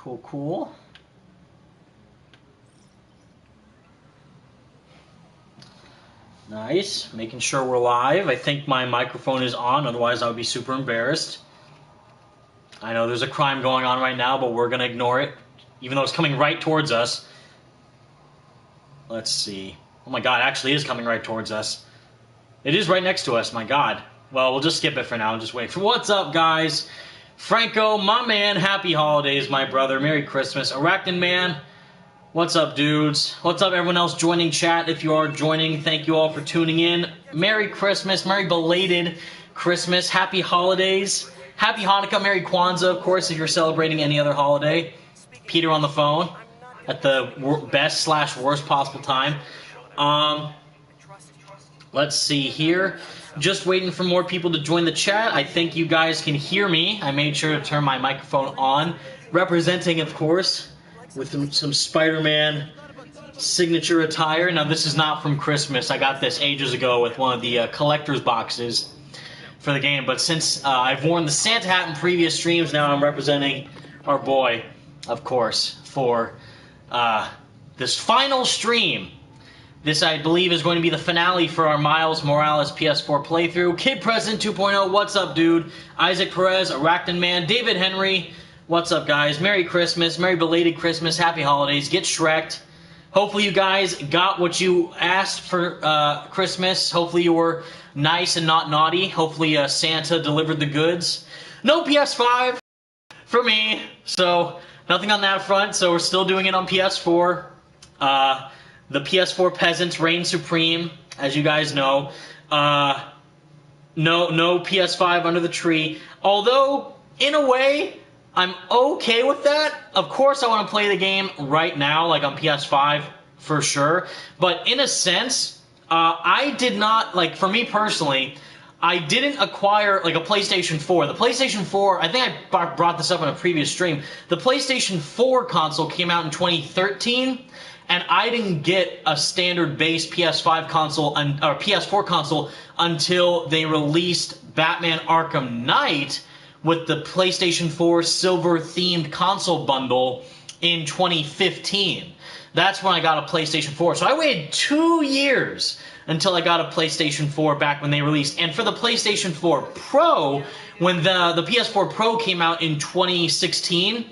Cool, cool. Nice. Making sure we're live. I think my microphone is on, otherwise I would be super embarrassed. I know there's a crime going on right now, but we're going to ignore it, even though it's coming right towards us. Let's see. Oh my god, it actually is coming right towards us. It is right next to us, my god. Well, we'll just skip it for now and just wait for... What's up, guys? Franco, my man, happy holidays, my brother. Merry Christmas. Arachnid Man, what's up, dudes? What's up, everyone else joining chat? If you are joining, thank you all for tuning in. Merry Christmas. Merry belated Christmas. Happy holidays. Happy Hanukkah. Merry Kwanzaa, of course, if you're celebrating any other holiday. Peter on the phone at the best/worst possible time. Let's see here. Just waiting for more people to join the chat. I think you guys can hear me. I made sure to turn my microphone on. Representing, of course, with some Spider-Man signature attire. Now, this is not from Christmas. I got this ages ago with one of the collector's boxes for the game. But since I've worn the Santa hat in previous streams, now I'm representing our boy, of course, for this final stream. This, I believe, is going to be the finale for our Miles Morales PS4 playthrough. Kid President 2.0, what's up, dude? Isaac Perez, Arachnid Man, David Henry, what's up, guys? Merry Christmas, Merry belated Christmas, Happy Holidays, get Shrek'd. Hopefully you guys got what you asked for Christmas. Hopefully you were nice and not naughty. Hopefully Santa delivered the goods. No PS5 for me, so nothing on that front, so we're still doing it on PS4. The PS4 peasants reign supreme, as you guys know. No PS5 under the tree. Although, in a way, I'm okay with that. Of course I want to play the game right now, like on PS5, for sure. But in a sense, I did not, like, for me personally, I didn't acquire, like, a PlayStation 4. The PlayStation 4, I think I brought this up in a previous stream. The PlayStation 4 console came out in 2013. And I didn't get a standard base PS5 console or PS4 console until they released Batman Arkham Knight with the PlayStation 4 silver-themed console bundle in 2015. That's when I got a PlayStation 4. So I waited 2 years until I got a PlayStation 4 back when they released. And for the PlayStation 4 Pro, when the PS4 Pro came out in 2016,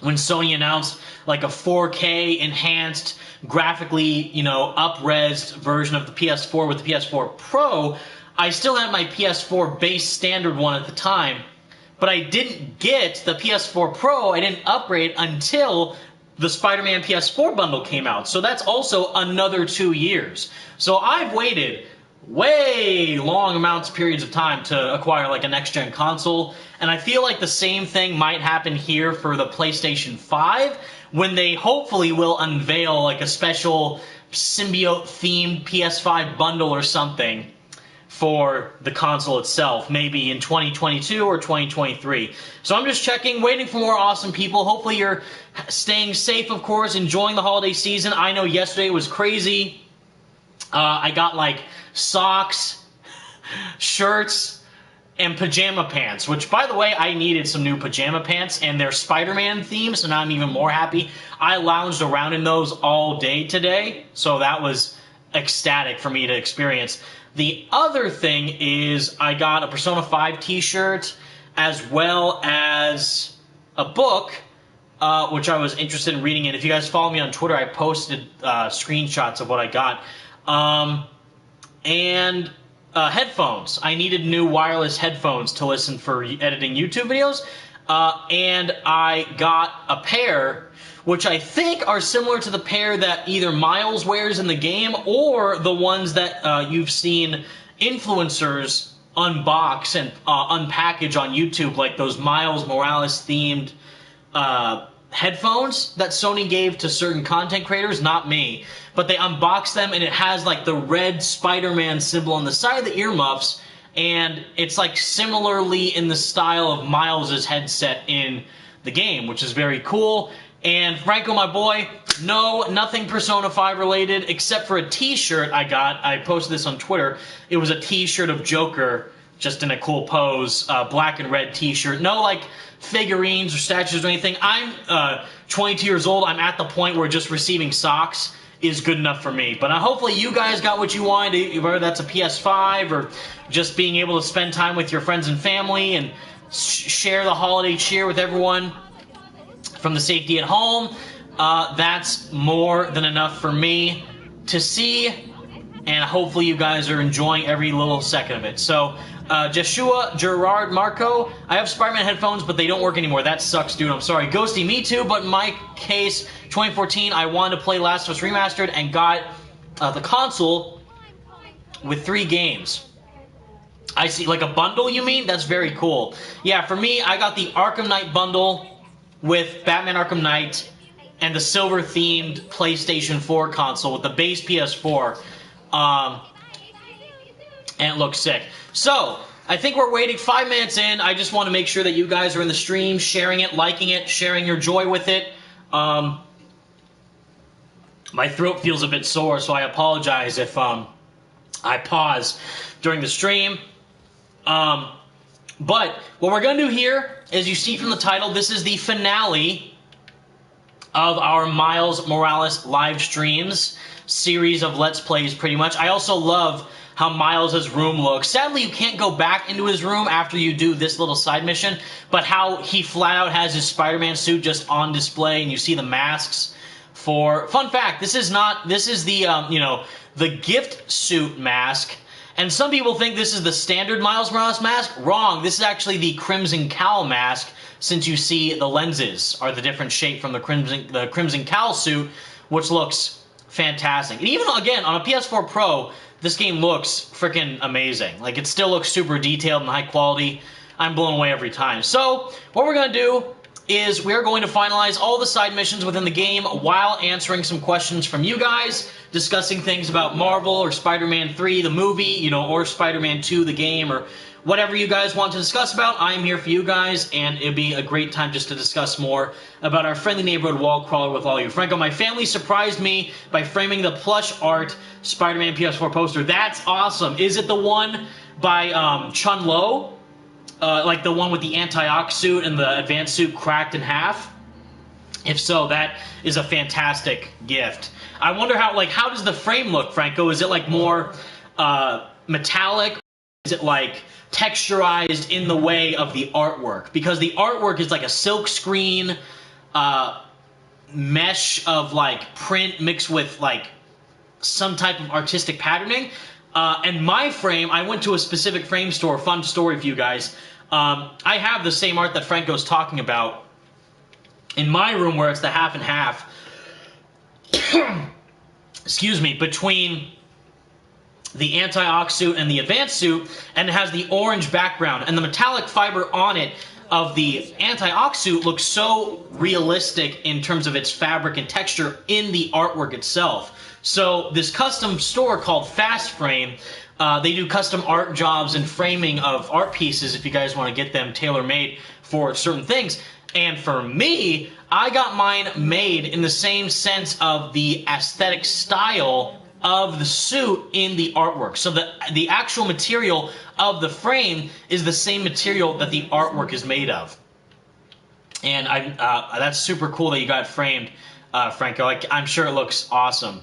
when Sony announced like a 4K enhanced, graphically, you know, up-resed version of the PS4 with the PS4 Pro, I still had my PS4 base standard one at the time, but I didn't get the PS4 Pro, I didn't upgrade until the Spider-Man PS4 bundle came out. So that's also another 2 years. So I've waited way long periods of time to acquire like a next-gen console, and I feel like the same thing might happen here for the PlayStation 5 when they hopefully will unveil like a special symbiote-themed PS5 bundle or something for the console itself, maybe in 2022 or 2023. So I'm just checking, waiting for more awesome people. Hopefully you're staying safe, of course, enjoying the holiday season. I know yesterday was crazy. I got like socks, shirts, and pajama pants, which, by the way, I needed some new pajama pants, and they're Spider-Man themed, so now I'm even more happy. I lounged around in those all day today, so that was ecstatic for me to experience. The other thing is I got a Persona 5 t-shirt, as well as a book, which I was interested in reading, and if you guys follow me on Twitter, I posted screenshots of what I got. And headphones. I needed new wireless headphones to listen for editing YouTube videos, and I got a pair which I think are similar to the pair that either Miles wears in the game or the ones that you've seen influencers unbox and unpackage on YouTube, like those Miles Morales themed headphones that Sony gave to certain content creators, not me. But they unboxed them, and it has like the red Spider-Man symbol on the side of the earmuffs, and it's like similarly in the style of Miles' headset in the game, which is very cool. And Franco, my boy, no, nothing Persona 5 related, except for a t-shirt I got. I posted this on Twitter. It was a t-shirt of Joker just in a cool pose, black and red t-shirt. No, like, figurines or statues or anything. I'm 22 years old. I'm at the point where just receiving socks is good enough for me. But hopefully you guys got what you wanted, whether that's a PS5 or just being able to spend time with your friends and family and share the holiday cheer with everyone from the safety at home. That's more than enough for me to see, and hopefully you guys are enjoying every little second of it. So, Joshua Gerard Marco, I have Spider-Man headphones, but they don't work anymore. That sucks, dude. I'm sorry. Ghosty, me too, but in my case, 2014, I wanted to play Last of Us Remastered and got the console with 3 games. I see, like a bundle, you mean? That's very cool. Yeah, for me, I got the Arkham Knight bundle with Batman Arkham Knight and the silver-themed PlayStation 4 console with the base PS4. And it looks sick. So, I think we're waiting 5 minutes in. I just want to make sure that you guys are in the stream, sharing it, liking it, sharing your joy with it. My throat feels a bit sore, so I apologize if I pause during the stream. But what we're going to do here, as you see from the title, this is the finale of our Miles Morales live streams series of Let's Plays, pretty much. I also love how Miles' room looks. Sadly, you can't go back into his room after you do this little side mission, but how he flat out has his Spider-Man suit just on display, and you see the masks for... Fun fact, this is the, the gift suit mask, and some people think this is the standard Miles Morales mask. Wrong, this is actually the Crimson Cowl mask, since you see the lenses are the different shape from the Crimson Cowl suit, which looks fantastic. And even, again, on a PS4 Pro, this game looks freaking amazing. Like, it still looks super detailed and high quality. I'm blown away every time. So, what we're going to do is we are going to finalize all the side missions within the game while answering some questions from you guys, discussing things about Marvel or Spider-Man 3, the movie, or Spider-Man 2, the game, or whatever you guys want to discuss about. I'm here for you guys, and it'd be a great time just to discuss more about our friendly neighborhood wall crawler with all you. Franco, my family surprised me by framing the plush art Spider-Man PS4 poster. That's awesome. Is it the one by Chun-Lo? Like the one with the anti-ox suit and the advanced suit cracked in half? If so, that is a fantastic gift. I wonder how does the frame look, Franco? Is it like more metallic? Is it like texturized in the way of the artwork? Because the artwork is like a silk screen mesh of like print mixed with like some type of artistic patterning. And my frame, I went to a specific frame store, fun story for you guys. I have the same art that Franco's talking about in my room, where it's the half and half, excuse me, between the anti-ox suit and the advanced suit, and it has the orange background, and the metallic fiber on it of the anti-ox suit looks so realistic in terms of its fabric and texture in the artwork itself. So this custom store called Fast Frame, they do custom art jobs and framing of art pieces if you guys want to get them tailor-made for certain things. And for me, I got mine made in the same sense of the aesthetic style of the suit in the artwork. So the actual material of the frame is the same material that the artwork is made of. And that's super cool that you got it framed, Franco. I'm sure it looks awesome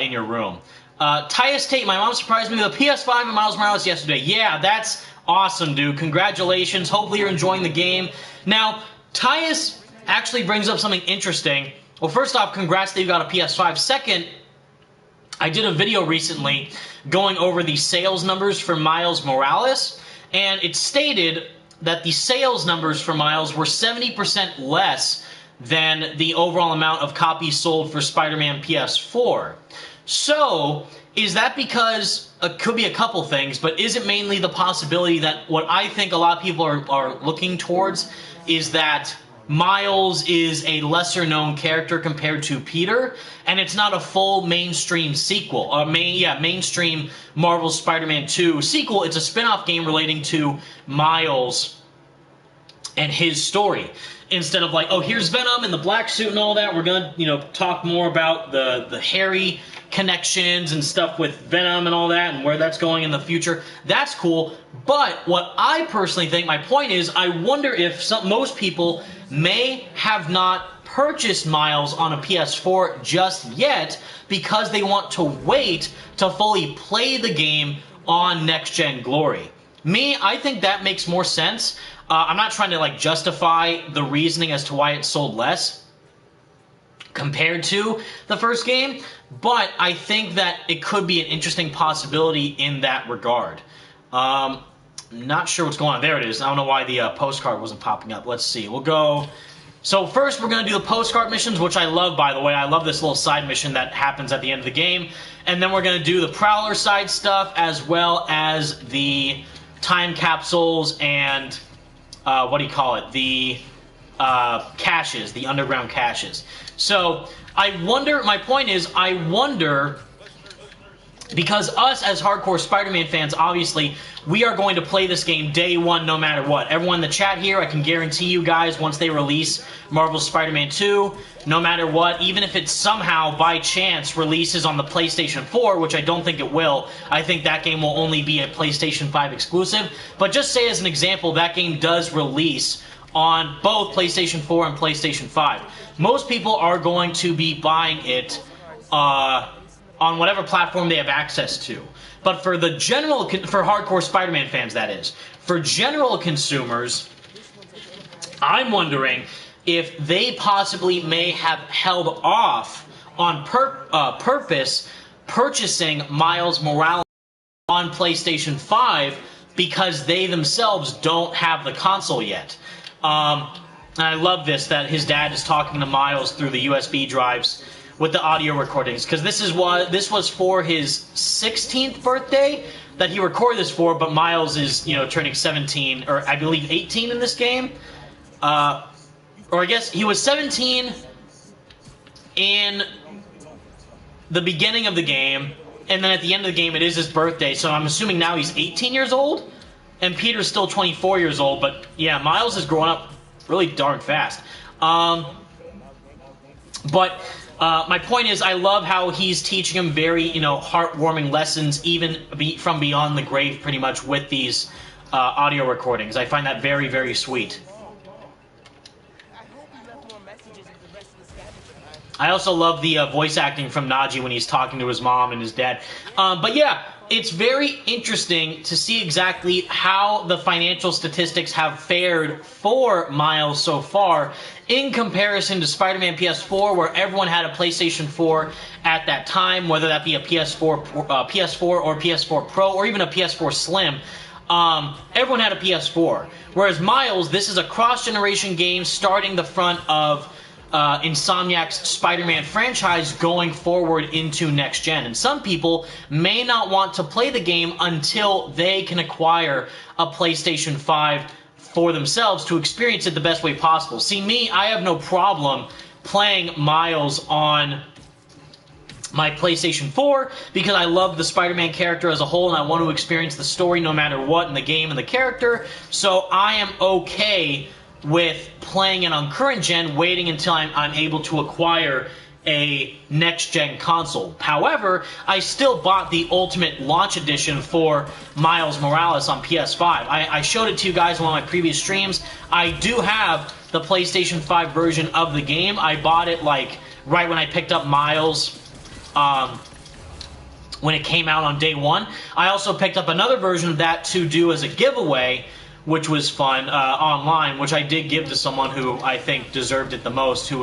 in your room. Tyus Tate, my mom surprised me with a PS5 and Miles Morales yesterday. Yeah, that's awesome, dude. Congratulations. Hopefully you're enjoying the game. Now, Tyus actually brings up something interesting. Well, first off, congrats that you got a PS5. Second, I did a video recently going over the sales numbers for Miles Morales, and it stated that the sales numbers for Miles were 70% less than the overall amount of copies sold for Spider-Man PS4. So, is that because, it could be a couple things, but is it mainly the possibility that what I think a lot of people are looking towards is that Miles is a lesser-known character compared to Peter, and it's not a full mainstream sequel. Mainstream Marvel Spider-Man 2 sequel. It's a spin-off game relating to Miles and his story. Instead of like, oh, here's Venom and the black suit and all that, we're gonna, talk more about the hairy connections and stuff with Venom and all that and where that's going in the future. That's cool. But what I personally think, my point is, I wonder if most people may have not purchased Miles on a PS4 just yet because they want to wait to fully play the game on next-gen glory. Me, I think that makes more sense. I'm not trying to like justify the reasoning as to why it sold less compared to the first game, but I think that it could be an interesting possibility in that regard. Not sure what's going on. There it is. I don't know why the postcard wasn't popping up. Let's see. We'll go... So first we're going to do the postcard missions, which I love, by the way. I love this little side mission that happens at the end of the game. And then we're going to do the Prowler side stuff, as well as the time capsules and, what do you call it? The caches, the underground caches. So I wonder, my point is, I wonder... Because us, as hardcore Spider-Man fans, obviously, we are going to play this game day one no matter what. Everyone in the chat here, I can guarantee you guys, once they release Marvel's Spider-Man 2, no matter what, even if it somehow, by chance, releases on the PlayStation 4, which I don't think it will, I think that game will only be a PlayStation 5 exclusive. But just say as an example, that game does release on both PlayStation 4 and PlayStation 5. Most people are going to be buying it, on whatever platform they have access to. But for the general, for hardcore Spider-Man fans, that is, for general consumers, I'm wondering if they possibly may have held off on purpose purchasing Miles Morales on PlayStation 5 because they themselves don't have the console yet. And I love this, that his dad is talking to Miles through the USB drives with the audio recordings, because this was for his 16th birthday that he recorded this for, but Miles is, you know, turning 17, or I believe 18 in this game. Or I guess he was 17 in the beginning of the game, and then at the end of the game it is his birthday, so I'm assuming now he's 18 years old, and Peter's still 24 years old, but yeah, Miles is growing up really darn fast. My point is, I love how he's teaching him very, you know, heartwarming lessons, even from beyond the grave, pretty much, with these audio recordings. I find that very, very sweet. I also love the voice acting from Najee when he's talking to his mom and his dad. But yeah, it's very interesting to see exactly how the financial statistics have fared for Miles so far in comparison to Spider-Man PS4, where everyone had a PlayStation 4 at that time, whether that be a PS4 or PS4 Pro or even a PS4 Slim. Everyone had a PS4. Whereas Miles, this is a cross-generation game starting the front of Insomniac's Spider-Man franchise going forward into next gen. And some people may not want to play the game until they can acquire a PlayStation 5 for themselves to experience it the best way possible. See, me, I have no problem playing Miles on my PlayStation 4 because I love the Spider-Man character as a whole and I want to experience the story no matter what in the game and the character. So I am okay with playing it on current gen, waiting until I'm able to acquire a next-gen console. However, I still bought the Ultimate Launch Edition for Miles Morales on PS5. I showed it to you guys in one of my previous streams. I do have the PlayStation 5 version of the game. I bought it like right when I picked up Miles when it came out on day one. I also picked up another version of that to do as a giveaway, which was fun, online, which I did give to someone who I think deserved it the most, who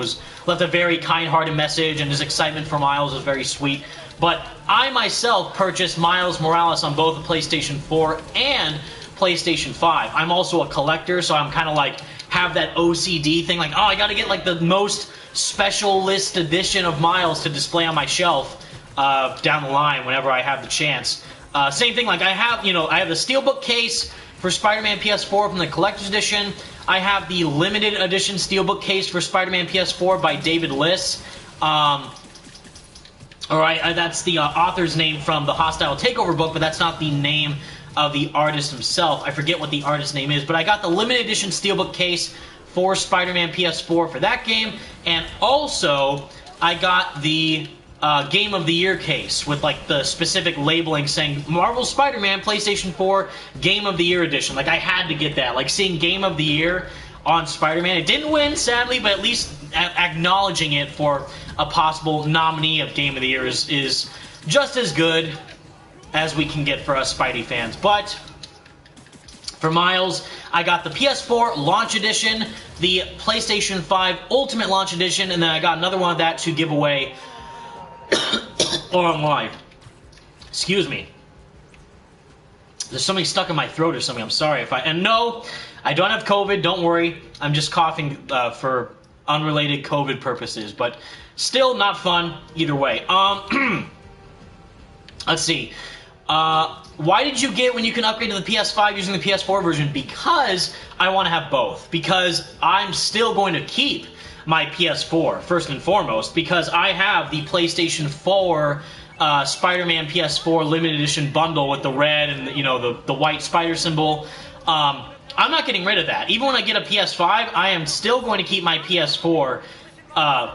left a very kind-hearted message, and his excitement for Miles was very sweet. But I myself purchased Miles Morales on both the PlayStation 4 and PlayStation 5. I'm also a collector, so I'm kind of like, have that OCD thing, like, oh, I gotta get like the most special list edition of Miles to display on my shelf down the line whenever I have the chance. Same thing, like I have the Steelbook case for Spider-Man PS4 from the Collector's Edition. I have the limited edition Steelbook case for Spider-Man PS4 by David Liss. Alright, that's the author's name from the Hostile Takeover book, but that's not the name of the artist himself. I forget what the artist's name is, but I got the limited edition Steelbook case for Spider-Man PS4 for that game, and also I got the Game of the Year case with like the specific labeling saying Marvel Spider-Man PlayStation 4 Game of the Year edition. Like I had to get that. Like seeing Game of the Year on Spider-Man. It didn't win, sadly, but at least acknowledging it for a possible nominee of Game of the Year is just as good as we can get for us Spidey fans. But for Miles, I got the PS4 Launch Edition, the PlayStation 5 Ultimate Launch Edition, and then I got another one of that to give away on live. Excuse me. There's something stuck in my throat or something. I'm sorry if I... And no, I don't have COVID. Don't worry. I'm just coughing for unrelated COVID purposes. But still not fun either way. Let's see. Why did you get when you can upgrade to the PS5 using the PS4 version? Because I want to have both. Because I'm still going to keep my PS4, first and foremost, because I have the PlayStation 4 Spider-Man PS4 limited edition bundle with the red and the white spider symbol. I'm not getting rid of that. Even when I get a PS5, I am still going to keep my PS4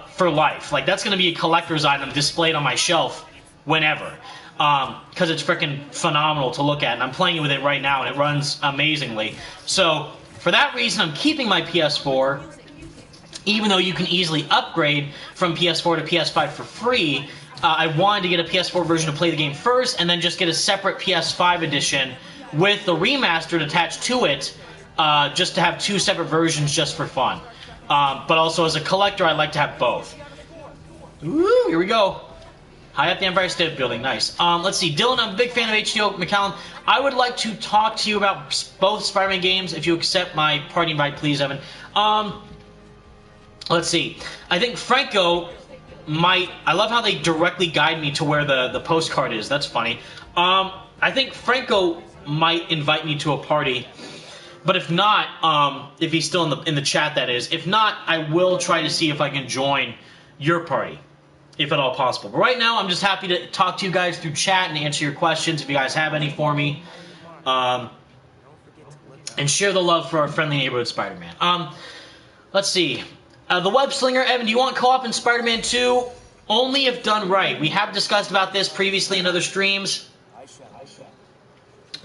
for life. Like that's going to be a collector's item displayed on my shelf whenever. Because it's freaking phenomenal to look at, and I'm playing with it right now, and it runs amazingly. So for that reason, I'm keeping my PS4. Even though you can easily upgrade from PS4 to PS5 for free, I wanted to get a PS4 version to play the game first, and then just get a separate PS5 edition with the remastered attached to it, just to have two separate versions just for fun. But also as a collector, I like to have both. Ooh, here we go. High up the Empire State Building, nice. Let's see, Dylan, I'm a big fan of HTO McCallum. I would like to talk to you about both Spider-Man games, if you accept my party invite, please, Evan. Let's see. I think Franco might... I love how they directly guide me to where the postcard is. That's funny. I think Franco might invite me to a party. But if not, if he's still in the chat, that is. If not, I will try to see if I can join your party, if at all possible. But right now, I'm just happy to talk to you guys through chat and answer your questions if you guys have any for me. And share the love for our friendly neighborhood Spider-Man. Let's see. The Web Slinger, Evan, do you want co-op in Spider-Man 2? Only if done right. We have discussed about this previously in other streams.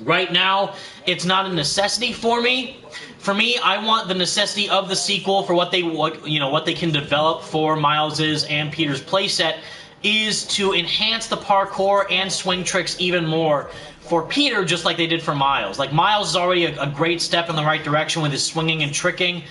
Right now, it's not a necessity for me. For me, I want the necessity of the sequel for what they can develop for Miles's and Peter's playset is to enhance the parkour and swing tricks even more for Peter, just like they did for Miles. Like Miles is already a great step in the right direction with his swinging and tricking.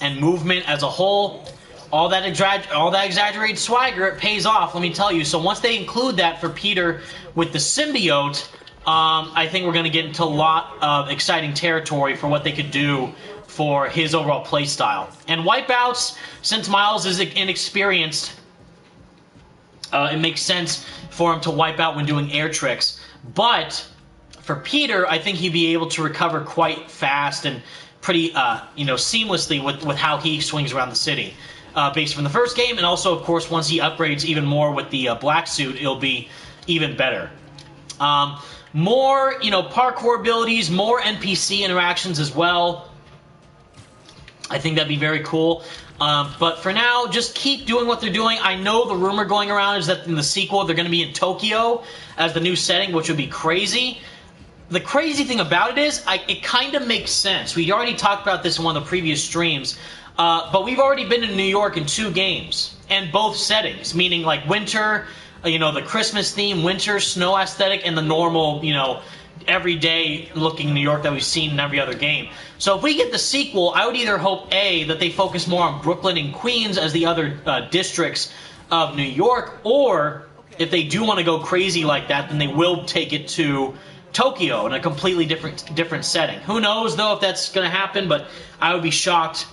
And movement as a whole, all that exaggerated swagger, it pays off, let me tell you. So once they include that for Peter with the symbiote, I think we're going to get into a lot of exciting territory for what they could do for his overall play style. And wipeouts, since Miles is inexperienced, it makes sense for him to wipe out when doing air tricks. But for Peter, I think he'd be able to recover quite fast and pretty, seamlessly with how he swings around the city, based from the first game, and also, of course, once he upgrades even more with the black suit, it'll be even better. More, parkour abilities, more NPC interactions as well. I think that'd be very cool. But for now, just keep doing what they're doing. I know the rumor going around is that in the sequel, they're going to be in Tokyo as the new setting, which would be crazy. The crazy thing about it is, it kind of makes sense. We already talked about this in one of the previous streams, but we've already been in New York in 2 games, and both settings, meaning like winter, the Christmas theme, winter, snow aesthetic, and the normal, everyday looking New York that we've seen in every other game. So if we get the sequel, I would either hope, A, that they focus more on Brooklyn and Queens as the other districts of New York, or if they do want to go crazy like that, then they will take it to Tokyo in a completely different setting. Who knows, though, if that's going to happen, but I would be shocked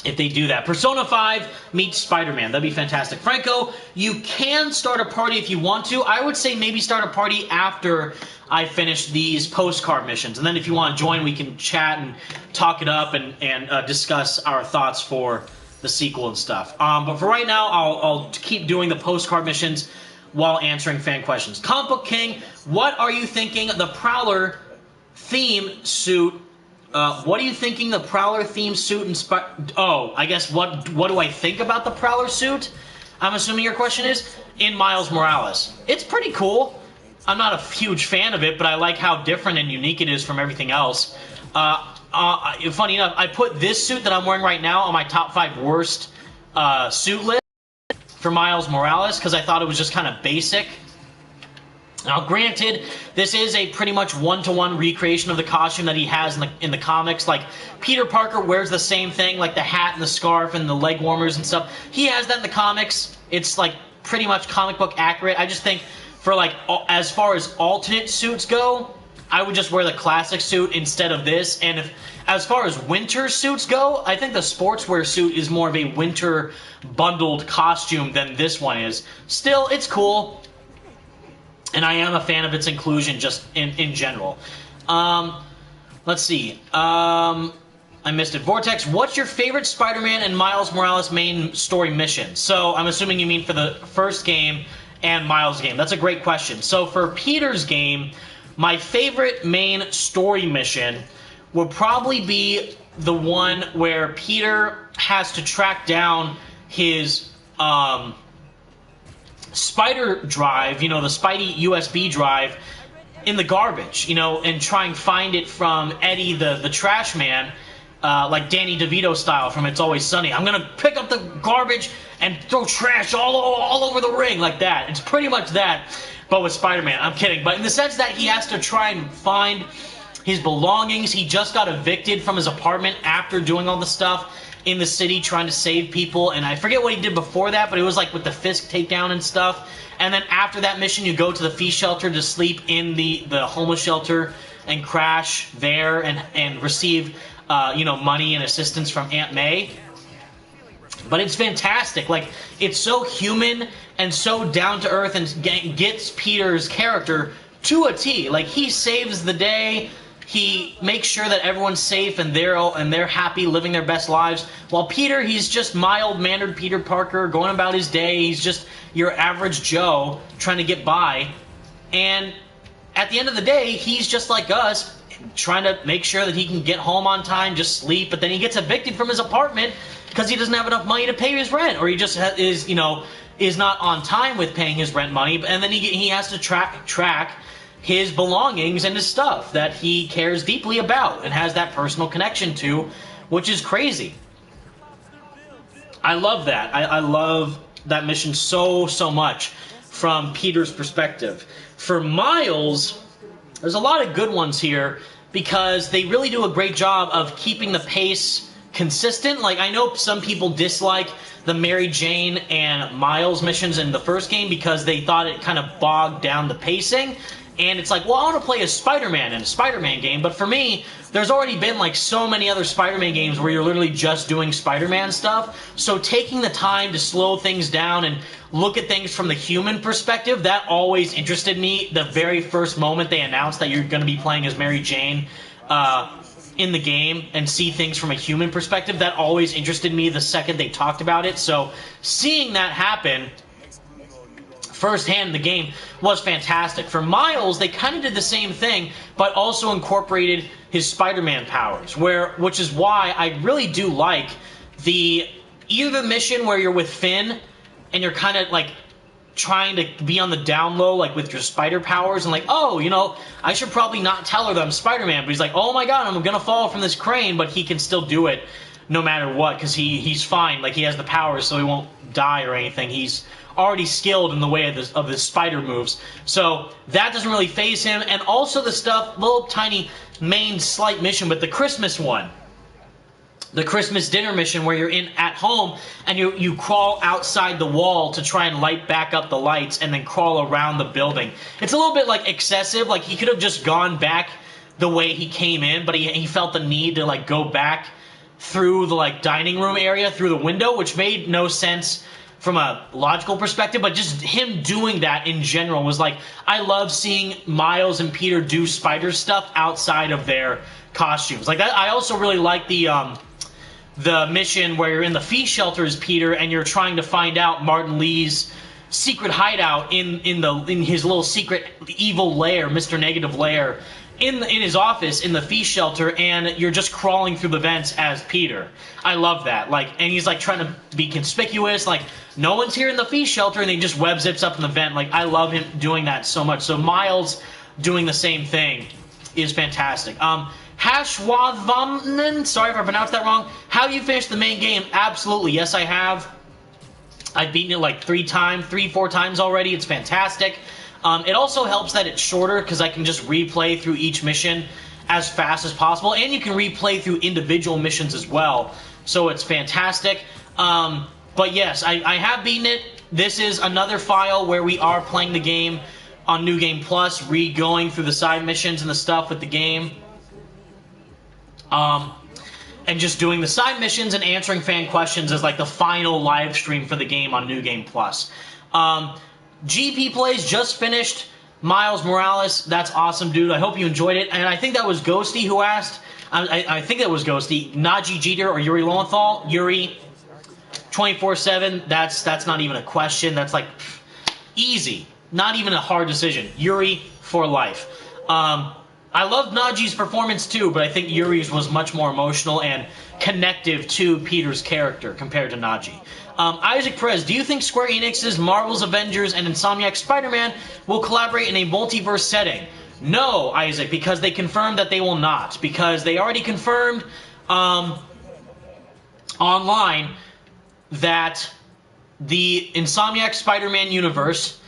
if they do that. Persona 5 meets Spider-Man. That'd be fantastic. Franco, you can start a party if you want to. I would say maybe start a party after I finish these postcard missions. And then if you want to join, we can chat and talk it up and discuss our thoughts for the sequel and stuff. But for right now, I'll keep doing the postcard missions while answering fan questions. Comic Book King, what are you thinking the Prowler theme suit? What are you thinking the Prowler theme suit I guess what do I think about the Prowler suit? I'm assuming your question is, in Miles Morales. It's pretty cool. I'm not a huge fan of it, but I like how different and unique it is from everything else. Funny enough, I put this suit that I'm wearing right now on my top 5 worst suit list for Miles Morales because I thought it was just kind of basic. Now, granted, this is a pretty much one-to-one recreation of the costume that he has in the comics. Like, Peter Parker wears the same thing, like the hat and the scarf and the leg warmers and stuff. He has that in the comics. It's, like, pretty much comic book accurate. I just think for, like, as far as alternate suits go, I would just wear the classic suit instead of this. And as far as winter suits go, I think the sportswear suit is more of a winter bundled costume than this one is. Still, it's cool. And I am a fan of its inclusion just in general. Let's see. I missed it. Vortex, what's your favorite Spider-Man and Miles Morales main story mission? So I'm assuming you mean for the first game and Miles' game. That's a great question. So for Peter's game, my favorite main story mission would probably be the one where Peter has to track down his spider drive, you know, the Spidey USB drive in the garbage, you know, and try and find it from Eddie the trash man, like Danny DeVito style from It's Always Sunny. I'm gonna pick up the garbage and throw trash all over the ring like that. It's pretty much that, but with Spider-Man. I'm kidding, but in the sense that he has to try and find his belongings. He just got evicted from his apartment after doing all the stuff in the city trying to save people, and I forget what he did before that, but it was like with the Fisk takedown and stuff. And then after that mission, you go to the Fee Shelter to sleep in the homeless shelter and crash there and receive you know, money and assistance from Aunt May. But it's fantastic. Like, it's so human and so down to earth and gets Peter's character to a T. Like, he saves the day. He makes sure that everyone's safe and they're happy, living their best lives. While Peter, he's just mild-mannered Peter Parker, going about his day. He's just your average Joe trying to get by. And at the end of the day, he's just like us, trying to make sure that he can get home on time, just sleep. But then he gets evicted from his apartment because he doesn't have enough money to pay his rent, or he just is, you know, is not on time with paying his rent money. And then he has to track his belongings and his stuff that he cares deeply about and has that personal connection to, which is crazy. I love that. I love that mission so much from Peter's perspective. For Miles, there's a lot of good ones here because they really do a great job of keeping the pace consistent. Like, I know some people dislike the Mary Jane and Miles missions in the first game because they thought it kind of bogged down the pacing. And it's like, well, I want to play as Spider-Man in a Spider-Man game. But for me, there's already been like so many other Spider-Man games where you're literally just doing Spider-Man stuff. So taking the time to slow things down and look at things from the human perspective, that always interested me. The very first moment they announced that you're going to be playing as Mary Jane in the game and see things from a human perspective, that always interested me the second they talked about it. So seeing that happen firsthand in the game was fantastic. For Miles, they kind of did the same thing, but also incorporated his Spider-Man powers, which is why I really do like either the mission where you're with Finn and you're kind of like trying to be on the down low, like with your spider powers, and like, oh, you know, I should probably not tell her that I'm Spider-Man, but he's like, oh my god, I'm gonna fall from this crane, but he can still do it no matter what, because he's fine, like he has the powers, so he won't die or anything. He's already skilled in the way of the spider moves, so that doesn't really faze him. And also the stuff, little tiny main slight mission, but the Christmas one, the Christmas dinner mission where you're at home and you crawl outside the wall to try and light back up the lights and then crawl around the building. It's a little bit like excessive. Like, he could have just gone back the way he came in, but he felt the need to like go back through the like dining room area through the window, which made no sense from a logical perspective, but just him doing that in general was like, I love seeing Miles and Peter do spider stuff outside of their costumes. Like that. I also really like the mission where you're in the Fee Shelter as Peter and you're trying to find out Martin Lee's secret hideout in his little secret evil lair, Mr. Negative lair, in his office in the feast shelter, and you're just crawling through the vents as Peter. I love that. Like, and he's like trying to be conspicuous, like no one's here in the feast shelter, and he just web zips up in the vent. Like, I love him doing that so much. So Miles doing the same thing is fantastic. Hashwadvanen, sorry if I pronounced that wrong. Have you finished the main game? Absolutely, yes I have. I've beaten it like 4 times already. It's fantastic. It also helps that it's shorter because I can just replay through each mission as fast as possible, and you can replay through individual missions as well. So it's fantastic. But yes, I have beaten it. This is another file where we are playing the game on New Game Plus, going through the side missions and the stuff with the game. And just doing the side missions and answering fan questions as like the final live stream for the game on New Game Plus. GP Plays just finished Miles Morales. That's awesome, dude. I hope you enjoyed it. And I think that was Ghosty who asked. I think that was Ghosty. Najee Jeter or Yuri Lowenthal. Yuri, 24/7. That's not even a question. That's like easy. Not even a hard decision. Yuri for life. I loved Najee's performance too, but I think Yuri's was much more emotional and connective to Peter's character compared to Najee. Isaac Perez, do you think Square Enix's Marvel's Avengers and Insomniac Spider-Man will collaborate in a multiverse setting? No, Isaac, because they confirmed that they will not. Because they already confirmed online that the Insomniac Spider-Man universe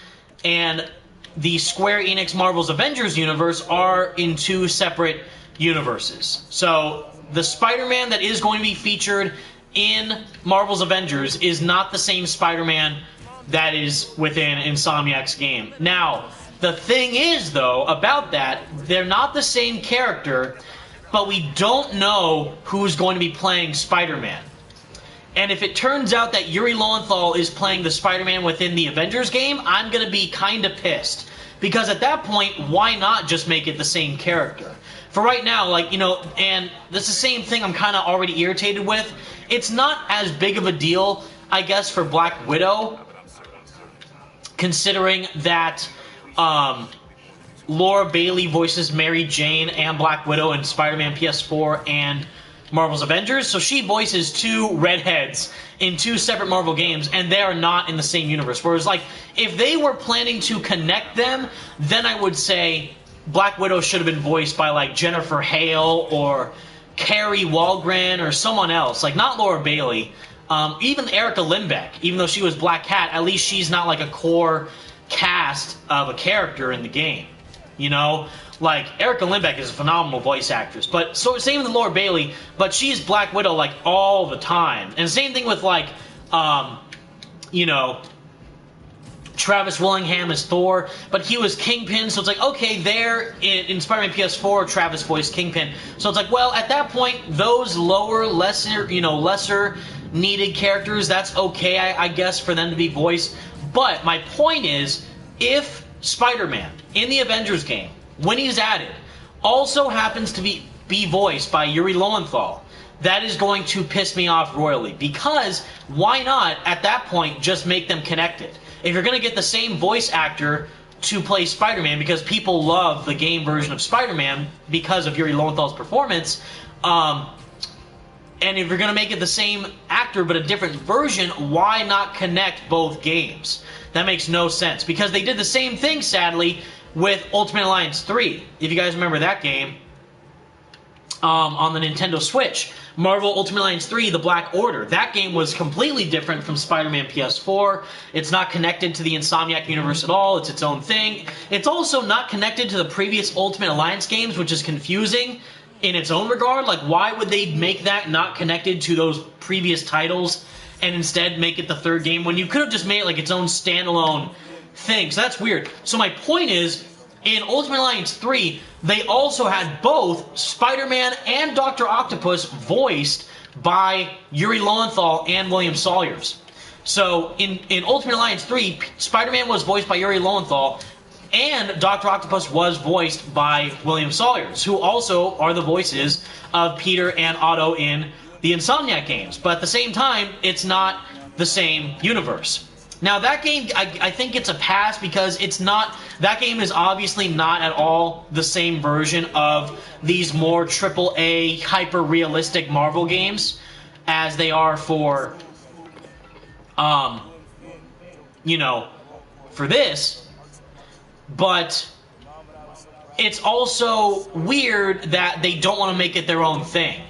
and the Square Enix Marvel's Avengers universe are in 2 separate universes. So the Spider-Man that is going to be featured in Marvel's Avengers is not the same Spider-Man that is within Insomniac's game. Now, the thing is, though, about that, they're not the same character, but we don't know who's going to be playing Spider-Man. And if it turns out that Yuri Lowenthal is playing the Spider-Man within the Avengers game, I'm going to be kind of pissed. Because at that point, why not just make it the same character? For right now, like, you know, and that's the same thing I'm kind of already irritated with. It's not as big of a deal, I guess, for Black Widow, considering that Laura Bailey voices Mary Jane and Black Widow in Spider-Man PS4 and Marvel's Avengers. So she voices 2 redheads in 2 separate Marvel games, and they are not in the same universe. Whereas, like, if they were planning to connect them, then I would say Black Widow should have been voiced by, like, Jennifer Hale or Carrie Walgren or someone else. Like, not Laura Bailey. Even Erica Lindbeck, even though she was Black Cat, at least she's not, like, a core cast of a character in the game. You know? Like, Erica Lindbeck is a phenomenal voice actress. But, so, same with Laura Bailey, but she's Black Widow, like, all the time. And same thing with, like, you know, Travis Willingham as Thor, but he was Kingpin, so it's like, okay, there in Spider-Man PS4, Travis voiced Kingpin. So it's like, well, at that point, those lower, lesser, you know, lesser needed characters, that's okay, I guess, for them to be voiced. But my point is, if Spider-Man in the Avengers game, when he's added, also happens to be voiced by Yuri Lowenthal, that is going to piss me off royally. Because why not, at that point, just make them connected? If you're going to get the same voice actor to play Spider-Man, because people love the game version of Spider-Man because of Yuri Lowenthal's performance, and if you're going to make it the same actor but a different version, why not connect both games? That makes no sense. Because they did the same thing, sadly, with Ultimate Alliance 3. If you guys remember that game, on the Nintendo Switch. Marvel Ultimate Alliance 3, The Black Order. That game was completely different from Spider-Man PS4. It's not connected to the Insomniac universe at all. It's its own thing. It's also not connected to the previous Ultimate Alliance games, which is confusing in its own regard. Like, why would they make that not connected to those previous titles and instead make it the third game when you could have just made it like its own standalone thing? So that's weird. So my point is, in Ultimate Alliance 3, they also had both Spider-Man and Dr. Octopus voiced by Yuri Lowenthal and William Sawyers. So in Ultimate Alliance 3, Spider-Man was voiced by Yuri Lowenthal, and Dr. Octopus was voiced by William Sawyers, who also are the voices of Peter and Otto in the Insomniac games. But at the same time, it's not the same universe. Now that game, I think it's a pass because it's not. That game is obviously not at all the same version of these more AAA, hyper-realistic Marvel games as they are for, you know, for this. But it's also weird that they don't want to make it their own thing.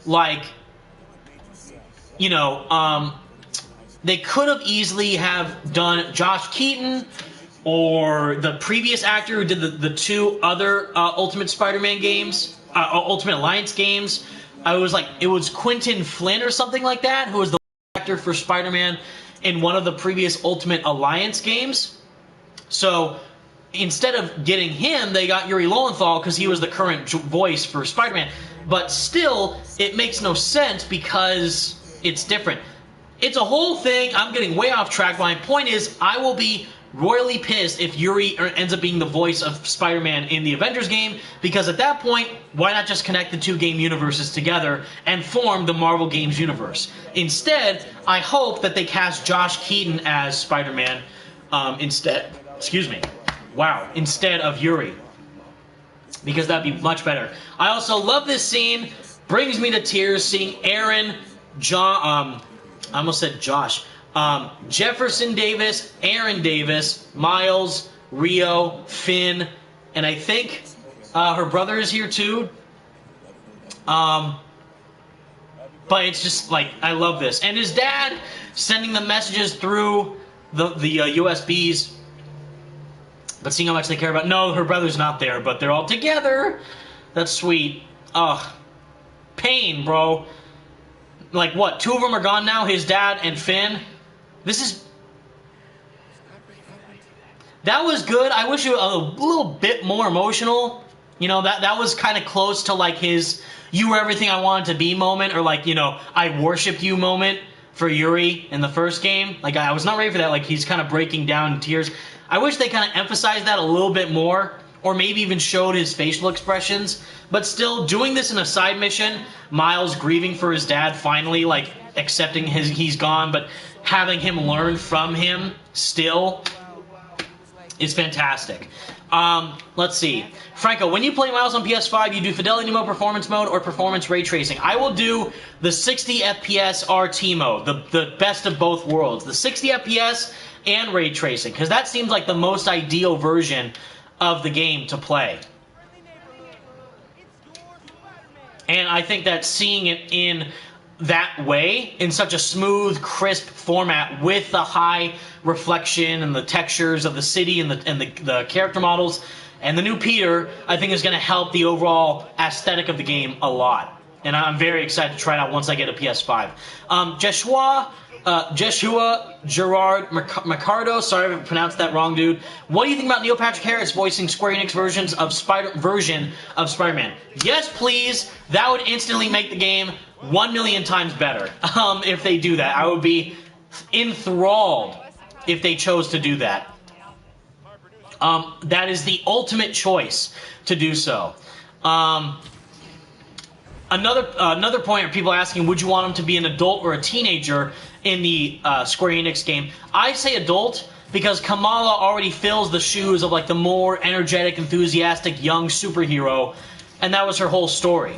Like, you know, they could have easily have done Josh Keaton or the previous actor who did the two other Ultimate Spider-Man games, Ultimate Alliance games. It was Quentin Flynn or something like that, who was the actor for Spider-Man in one of the previous Ultimate Alliance games. So instead of getting him, they got Yuri Lowenthal because he was the current voice for Spider-Man. But still, it makes no sense because it's different. It's a whole thing. I'm getting way off track. My point is, I will be royally pissed if Yuri ends up being the voice of Spider-Man in the Avengers game, because at that point, why not just connect the two game universes together and form the Marvel Games universe? Instead, I hope that they cast Josh Keaton as Spider-Man instead. Excuse me. Wow. Instead of Yuri. Because that'd be much better. I also love this scene. Brings me to tears seeing Aaron, John, I almost said Josh. Jefferson Davis, Aaron Davis, Miles, Rio, Finn, and I think her brother is here too. But it's just like, I love this. And his dad sending the messages through the USBs. But seeing how much they care about. No, her brother's not there, but they're all together. That's sweet. Ugh. Pain, bro. Like, what? Two of them are gone now? His dad and Finn? This is... That was good. I wish it was a little bit more emotional. You know, that was kind of close to, like, his "you were everything I wanted to be" moment, or, like, you know, "I worship you" moment for Yuri in the first game. Like, I was not ready for that. Like, he's kind of breaking down in tears. I wish they kind of emphasized that a little bit more, or maybe even showed his facial expressions. But still, doing this in a side mission, Miles grieving for his dad, finally, like, accepting he's gone, but having him learn from him still is fantastic. Let's see. Franco, when you play Miles on PS5, you do Fidelity Mode, Performance Mode, or Performance Ray Tracing? I will do the 60 FPS RT mode, the best of both worlds. The 60 FPS and Ray Tracing, because that seems like the most ideal version of the game to play. And I think that seeing it in that way, in such a smooth, crisp format, with the high reflection and the textures of the city and the character models and the new Peter, I think is going to help the overall aesthetic of the game a lot. And I'm very excited to try it out once I get a PS5. Joshua Gerard Mercado, sorry if I pronounced that wrong, dude. What do you think about Neil Patrick Harris voicing Square Enix version of Spider-Man? Yes, please. That would instantly make the game 1 million times better. If they do that, I would be enthralled if they chose to do that. That is the ultimate choice to do so. Another point are people asking, would you want him to be an adult or a teenager in the Square Enix game? I say adult because Kamala already fills the shoes of, like, the more energetic, enthusiastic young superhero, and that was her whole story.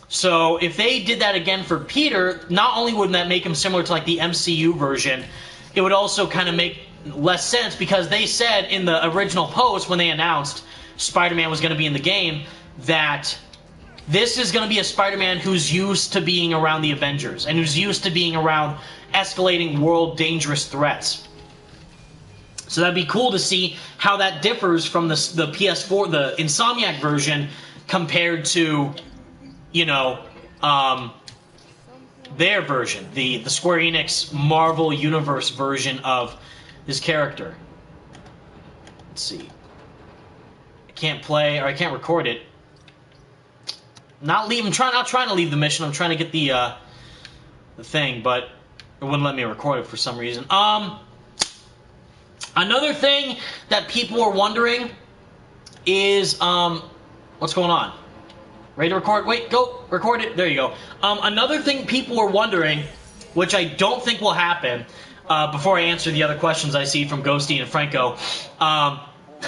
So if they did that again for Peter, not only would that make him similar to, like, the MCU version, it would also kind of make less sense, because they said in the original post when they announced Spider-Man was going to be in the game that this is going to be a Spider-Man who's used to being around the Avengers and who's used to being around escalating world dangerous threats. So that'd be cool to see how that differs from the PS4, the Insomniac version, compared to, you know, their version, the Square Enix Marvel Universe version of his character. Let's see. I can't play, or I can't record it. Not trying to leave the mission. I'm trying to get the thing, but it wouldn't let me record it for some reason. Another thing that people are wondering is what's going on? Ready to record? Wait, go record it. There you go. Another thing people are wondering, which I don't think will happen. before I answer the other questions I see from Ghosty and Franco.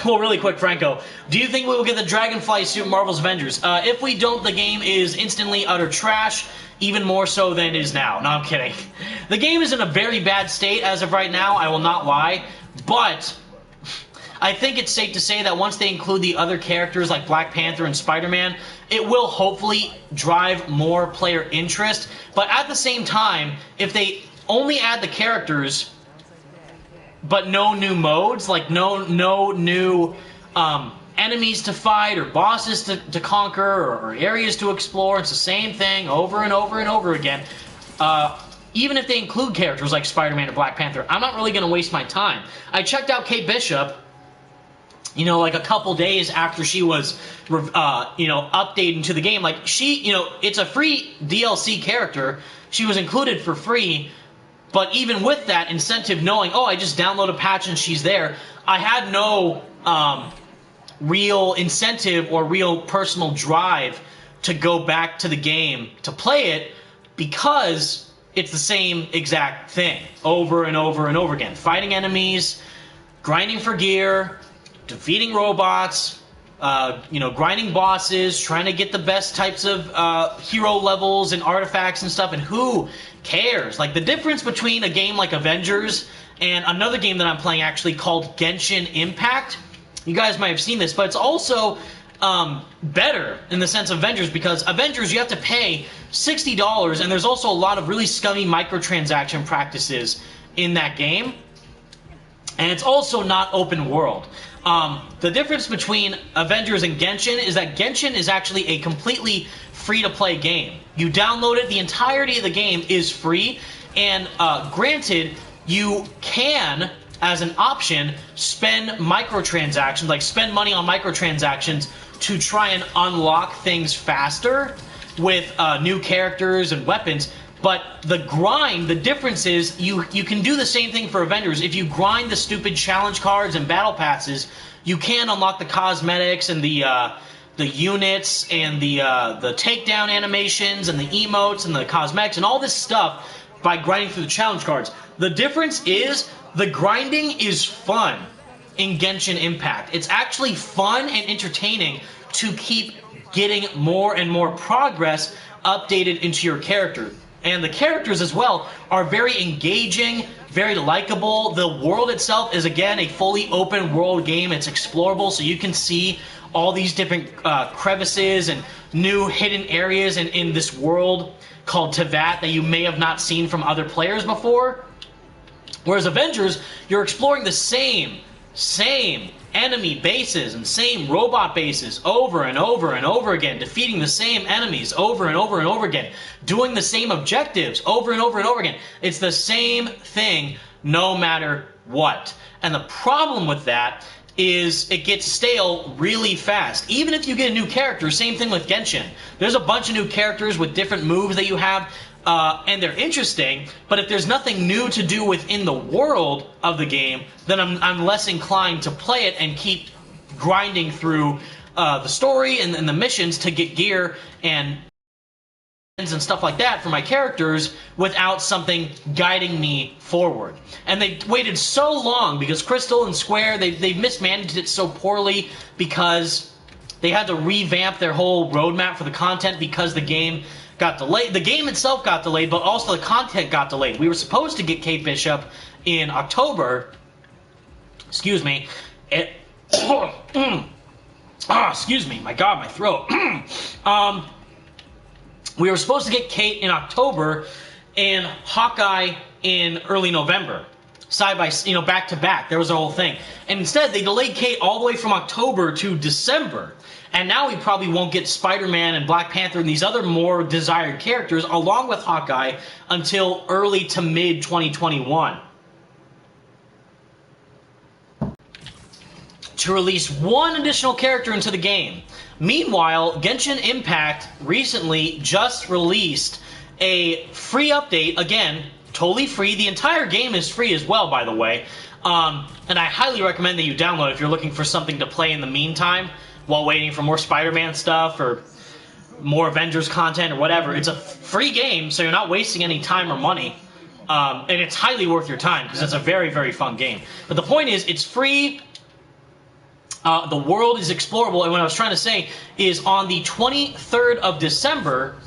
Well, really quick, Franco, do you think we will get the Dragonfly suit in Marvel's Avengers? If we don't, the game is instantly utter trash, even more so than it is now. No, I'm kidding. The game is in a very bad state as of right now, I will not lie, but I think it's safe to say that once they include the other characters like Black Panther and Spider-Man, it will hopefully drive more player interest. But at the same time, if they only add the characters but no new modes, like no new enemies to fight or bosses to conquer or areas to explore, it's the same thing over and over and over again. Even if they include characters like Spider-Man or Black Panther, I'm not really going to waste my time. I checked out Kate Bishop, you know, like a couple days after she was, you know, updated to the game. Like, she, you know, it's a free DLC character. She was included for free, but even with that incentive, knowing, oh, I just download a patch and she's there, I had no real incentive or real personal drive to go back to the game to play it, because it's the same exact thing over and over and over again. Fighting enemies, grinding for gear, defeating robots, you know, grinding bosses, trying to get the best types of hero levels and artifacts and stuff, and who cares? Like, the difference between a game like Avengers and another game that I'm playing actually called Genshin Impact, you guys might have seen this, but it's also better in the sense of Avengers, because Avengers, you have to pay $60, and there's also a lot of really scummy microtransaction practices in that game, and it's also not open world. The difference between Avengers and Genshin is that Genshin is actually a completely free-to-play game. You download it, the entirety of the game is free, and granted, you can, as an option, spend microtransactions, like spend money on microtransactions to try and unlock things faster with new characters and weapons. But the grind, the difference is you can do the same thing for Avengers. If you grind the stupid challenge cards and battle passes, you can unlock the cosmetics and the units and the takedown animations and the emotes and the cosmetics and all this stuff by grinding through the challenge cards. The difference is the grinding is fun in Genshin Impact. It's actually fun and entertaining to keep getting more and more progress updated into your character. And the characters as well are very engaging, very likable. The world itself is, again, a fully open world game. It's explorable, so you can see all these different crevices and new hidden areas in this world called Tevat that you may have not seen from other players before. Whereas Avengers, you're exploring the same enemy bases and same robot bases over and over and over again, defeating the same enemies over and over and over again, doing the same objectives over and over and over again. It's the same thing no matter what. And the problem with that is it gets stale really fast. Even if you get a new character, same thing with Genshin. There's a bunch of new characters with different moves that you have, and they're interesting, but if there's nothing new to do within the world of the game, then I'm less inclined to play it and keep grinding through the story and the missions to get gear and stuff like that for my characters without something guiding me forward. And they waited so long because Crystal and Square, they mismanaged it so poorly because they had to revamp their whole roadmap for the content because the game got delayed. The game itself got delayed, but also the content got delayed. We were supposed to get Kate Bishop in October. Excuse me. Excuse me. My God, my throat. We were supposed to get Kate in October and Hawkeye in early November. Side by, back to back. There was a whole thing. And instead, they delayed Kate all the way from October to December. And now we probably won't get Spider-Man and Black Panther and these other more desired characters along with Hawkeye until early to mid 2021. To release one additional character into the game. Meanwhile, Genshin Impact recently just released a free update, again, totally free. The entire game is free as well, by the way. And I highly recommend that you download it if you're looking for something to play in the meantime while waiting for more Spider-Man stuff or more Avengers content or whatever. It's a free game, so you're not wasting any time or money. And it's highly worth your time because it's a very, very fun game. But the point is, it's free. The world is explorable. And what I was trying to say is on the 23rd of December,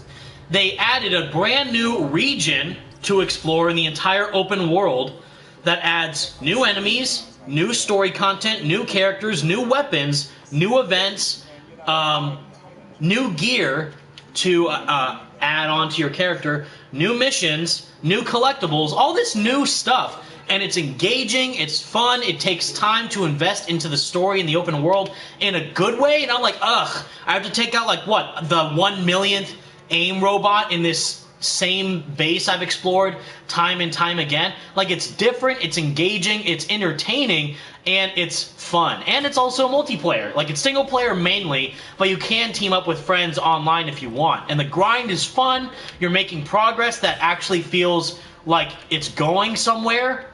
they added a brand new region to explore in the entire open world that adds new enemies, new story content, new characters, new weapons, new events, new gear to add on to your character, new missions, new collectibles, all this new stuff. And it's engaging, it's fun, it takes time to invest into the story in the open world in a good way. And I'm like, ugh, I have to take out, like, what, the 1 millionth aim robot in this same base I've explored time and time again. Like, it's different, it's engaging, it's entertaining, and it's fun. And it's also multiplayer. Like, it's single player mainly, but you can team up with friends online if you want. And the grind is fun, you're making progress that actually feels like it's going somewhere.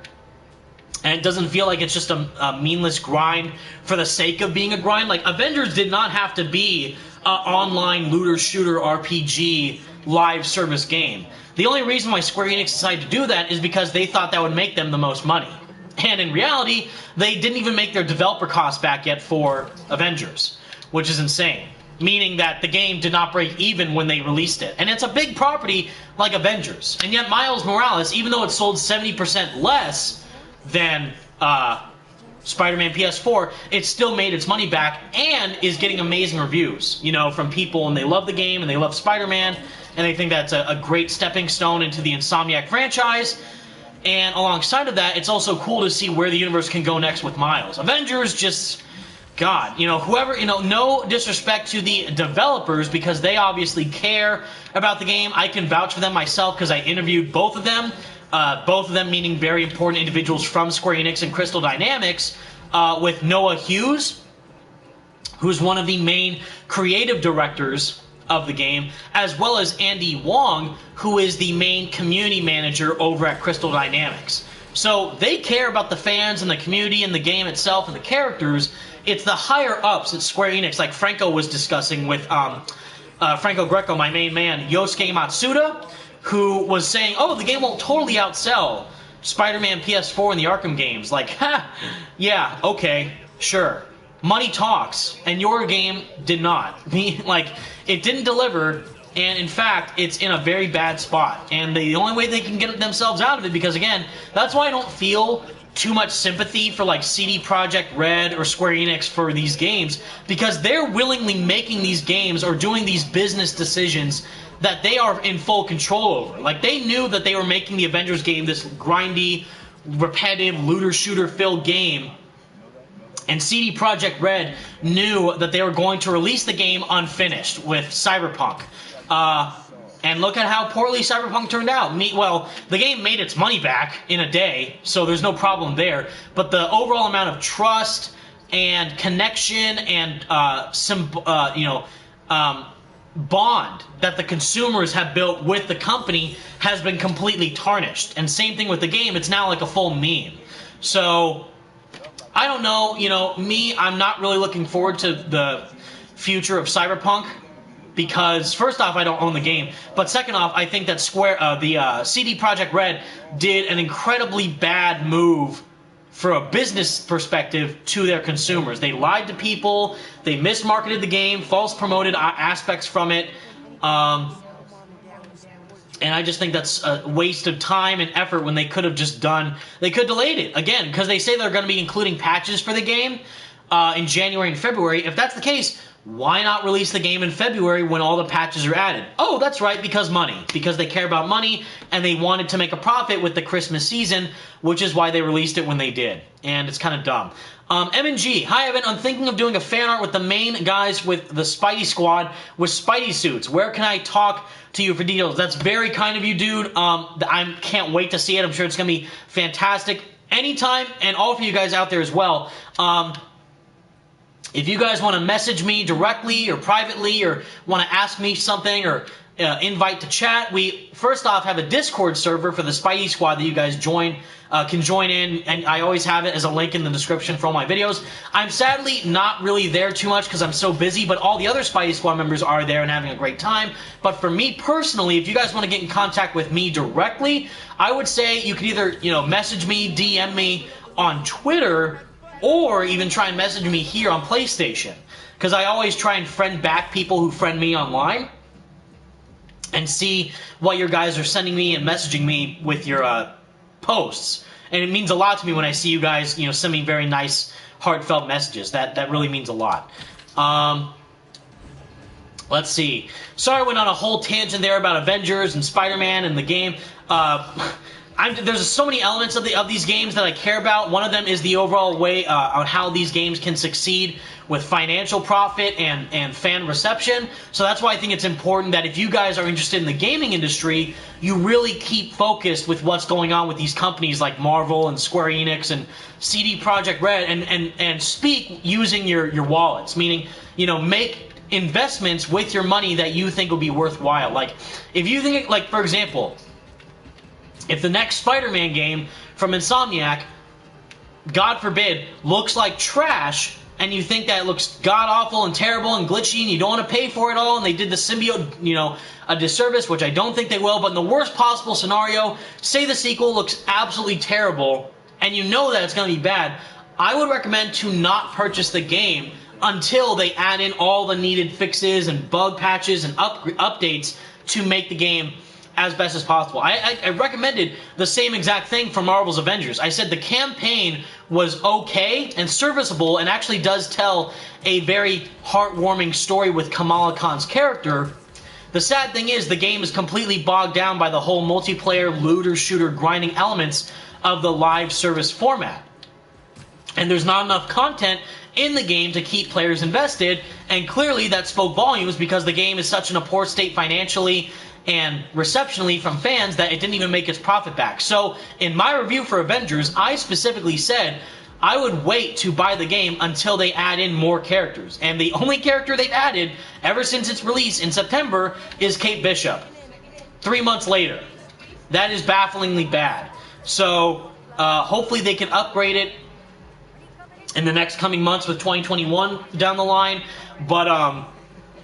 And it doesn't feel like it's just a meaningless grind for the sake of being a grind. Like, Avengers did not have to be an online looter-shooter RPG live service game. The only reason why Square Enix decided to do that is because they thought that would make them the most money. And in reality, they didn't even make their developer costs back yet for Avengers, which is insane. Meaning that the game did not break even when they released it. And it's a big property like Avengers. And yet Miles Morales, even though it sold 70% less than Spider-Man PS4, it still made its money back and is getting amazing reviews, you know, from people, and they love the game and they love Spider-Man, and they think that's a great stepping stone into the Insomniac franchise. And alongside of that, it's also cool to see where the universe can go next with Miles. Avengers just, God, you know, whoever, you know, no disrespect to the developers because they obviously care about the game. I can vouch for them myself because I interviewed both of them. Both of them meaning very important individuals from Square Enix and Crystal Dynamics, with Noah Hughes, who's one of the main creative directors of the game, as well as Andy Wong, who is the main community manager over at Crystal Dynamics. So they care about the fans and the community and the game itself and the characters. It's the higher-ups at Square Enix, like Franco was discussing with Franco Greco, my main man, Yosuke Matsuda, who was saying, oh, the game won't totally outsell Spider-Man PS4 and the Arkham games. Like, ha, yeah, okay, sure. Money talks, and your game did not. Like, it didn't deliver, and in fact, it's in a very bad spot. And the only way they can get themselves out of it, because again, that's why I don't feel too much sympathy for like CD Projekt Red or Square Enix for these games, because they're willingly making these games or doing these business decisions that they are in full control over. Like, they knew that they were making the Avengers game this grindy, repetitive, looter-shooter-filled game, and CD Projekt Red knew that they were going to release the game unfinished with Cyberpunk. And look at how poorly Cyberpunk turned out. Well, the game made its money back in a day, so there's no problem there. But the overall amount of trust and connection and bond that the consumers have built with the company has been completely tarnished. And same thing with the game. It's now like a full meme. So I don't know. You know, I'm not really looking forward to the future of Cyberpunk. Because first off, I don't own the game, but second off, I think that CD Projekt Red did an incredibly bad move for a business perspective to their consumers. They lied to people, they mismarketed the game, false promoted aspects from it, and I just think that's a waste of time and effort when they could have just delayed it again, because they say they're going to be including patches for the game in January and February. If that's the case, why not release the game in February when all the patches are added? Oh, that's right, because money. Because they care about money, and they wanted to make a profit with the Christmas season, which is why they released it when they did. And it's kind of dumb. M&G, hi Evan, I'm thinking of doing a fan art with the main guys with the Spidey squad with Spidey suits. Where can I talk to you for details? That's very kind of you, dude. I can't wait to see it. I'm sure it's going to be fantastic. Anytime, and all for you guys out there as well. If you guys want to message me directly or privately or want to ask me something or invite to chat. We first off have a Discord server for the Spidey Squad that you guys can join in, and I always have it as a link in the description for all my videos. I'm sadly not really there too much because I'm so busy, but all the other Spidey Squad members are there and having a great time. But for me personally, if you guys want to get in contact with me directly, I would say you could either, message me, DM me on Twitter, or even try and message me here on PlayStation, because I always try and friend back people who friend me online and see what your guys are sending me and messaging me with your posts. And it means a lot to me when I see you guys, send me very nice, heartfelt messages. That really means a lot. Let's see. Sorry I went on a whole tangent there about Avengers and Spider-Man and the game. There's so many elements of these games that I care about. One of them is the overall way on how these games can succeed with financial profit and fan reception. So that's why I think it's important that if you guys are interested in the gaming industry, you really keep focused with what's going on with these companies like Marvel and Square Enix and CD Projekt Red, and speak using your wallets, meaning, make investments with your money that you think will be worthwhile. Like, if you think, like, for example, if the next Spider-Man game from Insomniac, God forbid, looks like trash, and you think that it looks god-awful and terrible and glitchy, and you don't want to pay for it all, and they did the symbiote, a disservice, which I don't think they will, but in the worst possible scenario, say the sequel looks absolutely terrible, and you know that it's going to be bad, I would recommend to not purchase the game until they add in all the needed fixes and bug patches and updates to make the game as best as possible. I recommended the same exact thing for Marvel's Avengers. I said the campaign was okay and serviceable and actually does tell a very heartwarming story with Kamala Khan's character. The sad thing is the game is completely bogged down by the whole multiplayer, looter-shooter, grinding elements of the live service format. And there's not enough content in the game to keep players invested, and clearly that spoke volumes because the game is such in a poor state financially and receptionally from fans that it didn't even make its profit back. So in my review for Avengers, I specifically said I would wait to buy the game until they add in more characters. And the only character they've added ever since its release in September is Kate Bishop. 3 months later. That is bafflingly bad. So hopefully they can upgrade it in the next coming months with 2021 down the line. But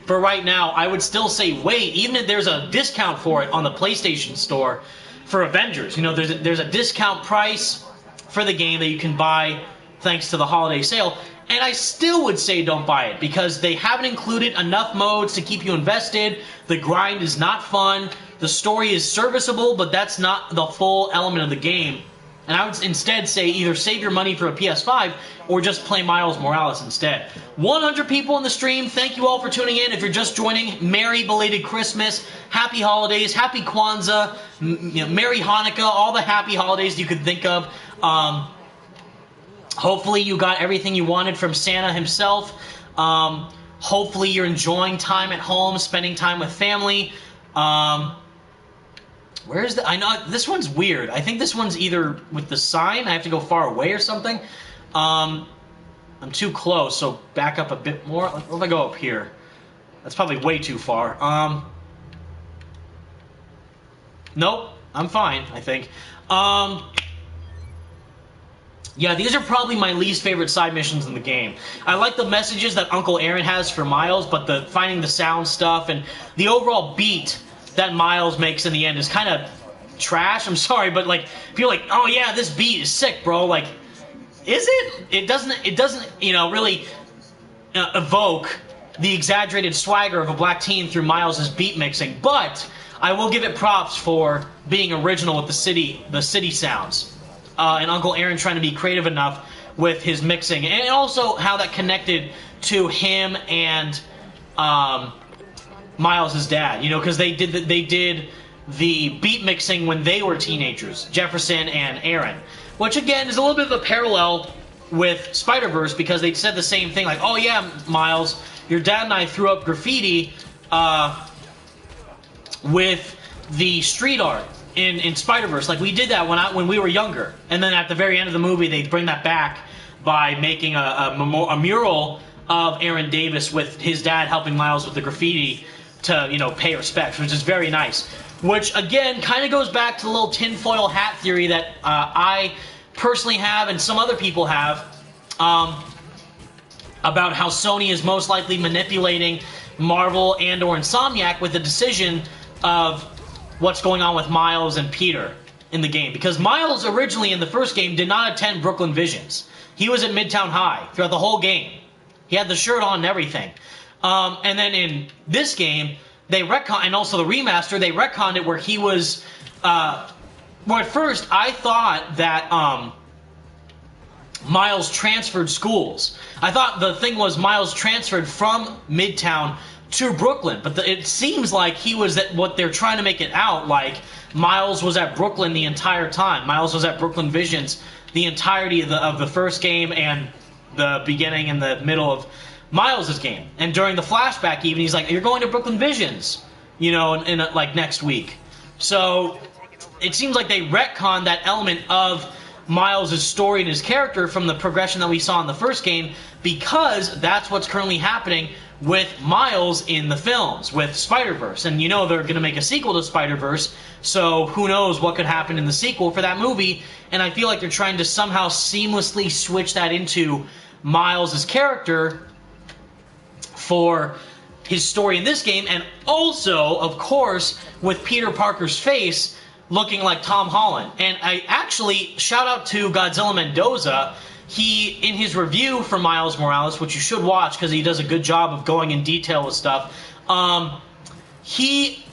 for right now, I would still say wait, even if there's a discount for it on the PlayStation Store for Avengers. There's a discount price for the game that you can buy thanks to the holiday sale. And I still would say don't buy it because they haven't included enough modes to keep you invested. The grind is not fun. The story is serviceable, but that's not the full element of the game. And I would instead say either save your money for a PS5 or just play Miles Morales instead. 100 people in the stream. Thank you all for tuning in. If you're just joining, Merry Belated Christmas, Happy Holidays, Happy Kwanzaa, Merry Hanukkah, all the happy holidays you could think of. Hopefully you got everything you wanted from Santa himself. Hopefully you're enjoying time at home, spending time with family. Where's the... I know this one's weird. I think this one's either with the sign. I have to go far away or something. I'm too close, so back up a bit more. What if I go up here? That's probably way too far. Nope. I'm fine, I think. Yeah, these are probably my least favorite side missions in the game. I like the messages that Uncle Aaron has for Miles, but the finding the sound stuff and the overall beat that Miles makes in the end is kind of trash. I'm sorry, but like people are like, oh yeah, this beat is sick, bro. Like, is it? It doesn't, really evoke the exaggerated swagger of a black teen through Miles's beat mixing. But I will give it props for being original with the city sounds, and Uncle Aaron trying to be creative enough with his mixing, and also how that connected to him and Miles' dad, because they did the beat mixing when they were teenagers, Jefferson and Aaron, which again is a little bit of a parallel with Spider-Verse because they said the same thing, like, oh yeah, Miles, your dad and I threw up graffiti with the street art in Spider-Verse, like we did that when we were younger, and then at the very end of the movie they bring that back by making a mural of Aaron Davis with his dad helping Miles with the graffiti to pay respects, which is very nice. Which again kind of goes back to the little tinfoil hat theory that I personally have and some other people have about how Sony is most likely manipulating Marvel and or Insomniac with the decision of what's going on with Miles and Peter in the game. Because Miles originally in the first game did not attend Brooklyn Visions. He was at Midtown High throughout the whole game. He had the shirt on and everything. And then in this game, they retcon, and also the remaster, they retconned it where he was, well, at first I thought that Miles transferred schools. I thought the thing was Miles transferred from Midtown to Brooklyn, but it seems like he was at what they're trying to make it out like Miles was at Brooklyn the entire time. Miles was at Brooklyn Visions the entirety of the first game and the beginning and the middle of Miles' game. And during the flashback even, he's like, you're going to Brooklyn Visions, in like next week. So it seems like they retconned that element of Miles' story and his character from the progression that we saw in the first game, because that's what's currently happening with Miles in the films, with Spider-Verse. And they're going to make a sequel to Spider-Verse, so who knows what could happen in the sequel for that movie. And I feel like they're trying to somehow seamlessly switch that into Miles' character for his story in this game, and also, of course, with Peter Parker's face looking like Tom Holland. And I actually, shout out to Godzilla Mendoza, he, in his review for Miles Morales, which you should watch because he does a good job of going in detail with stuff, he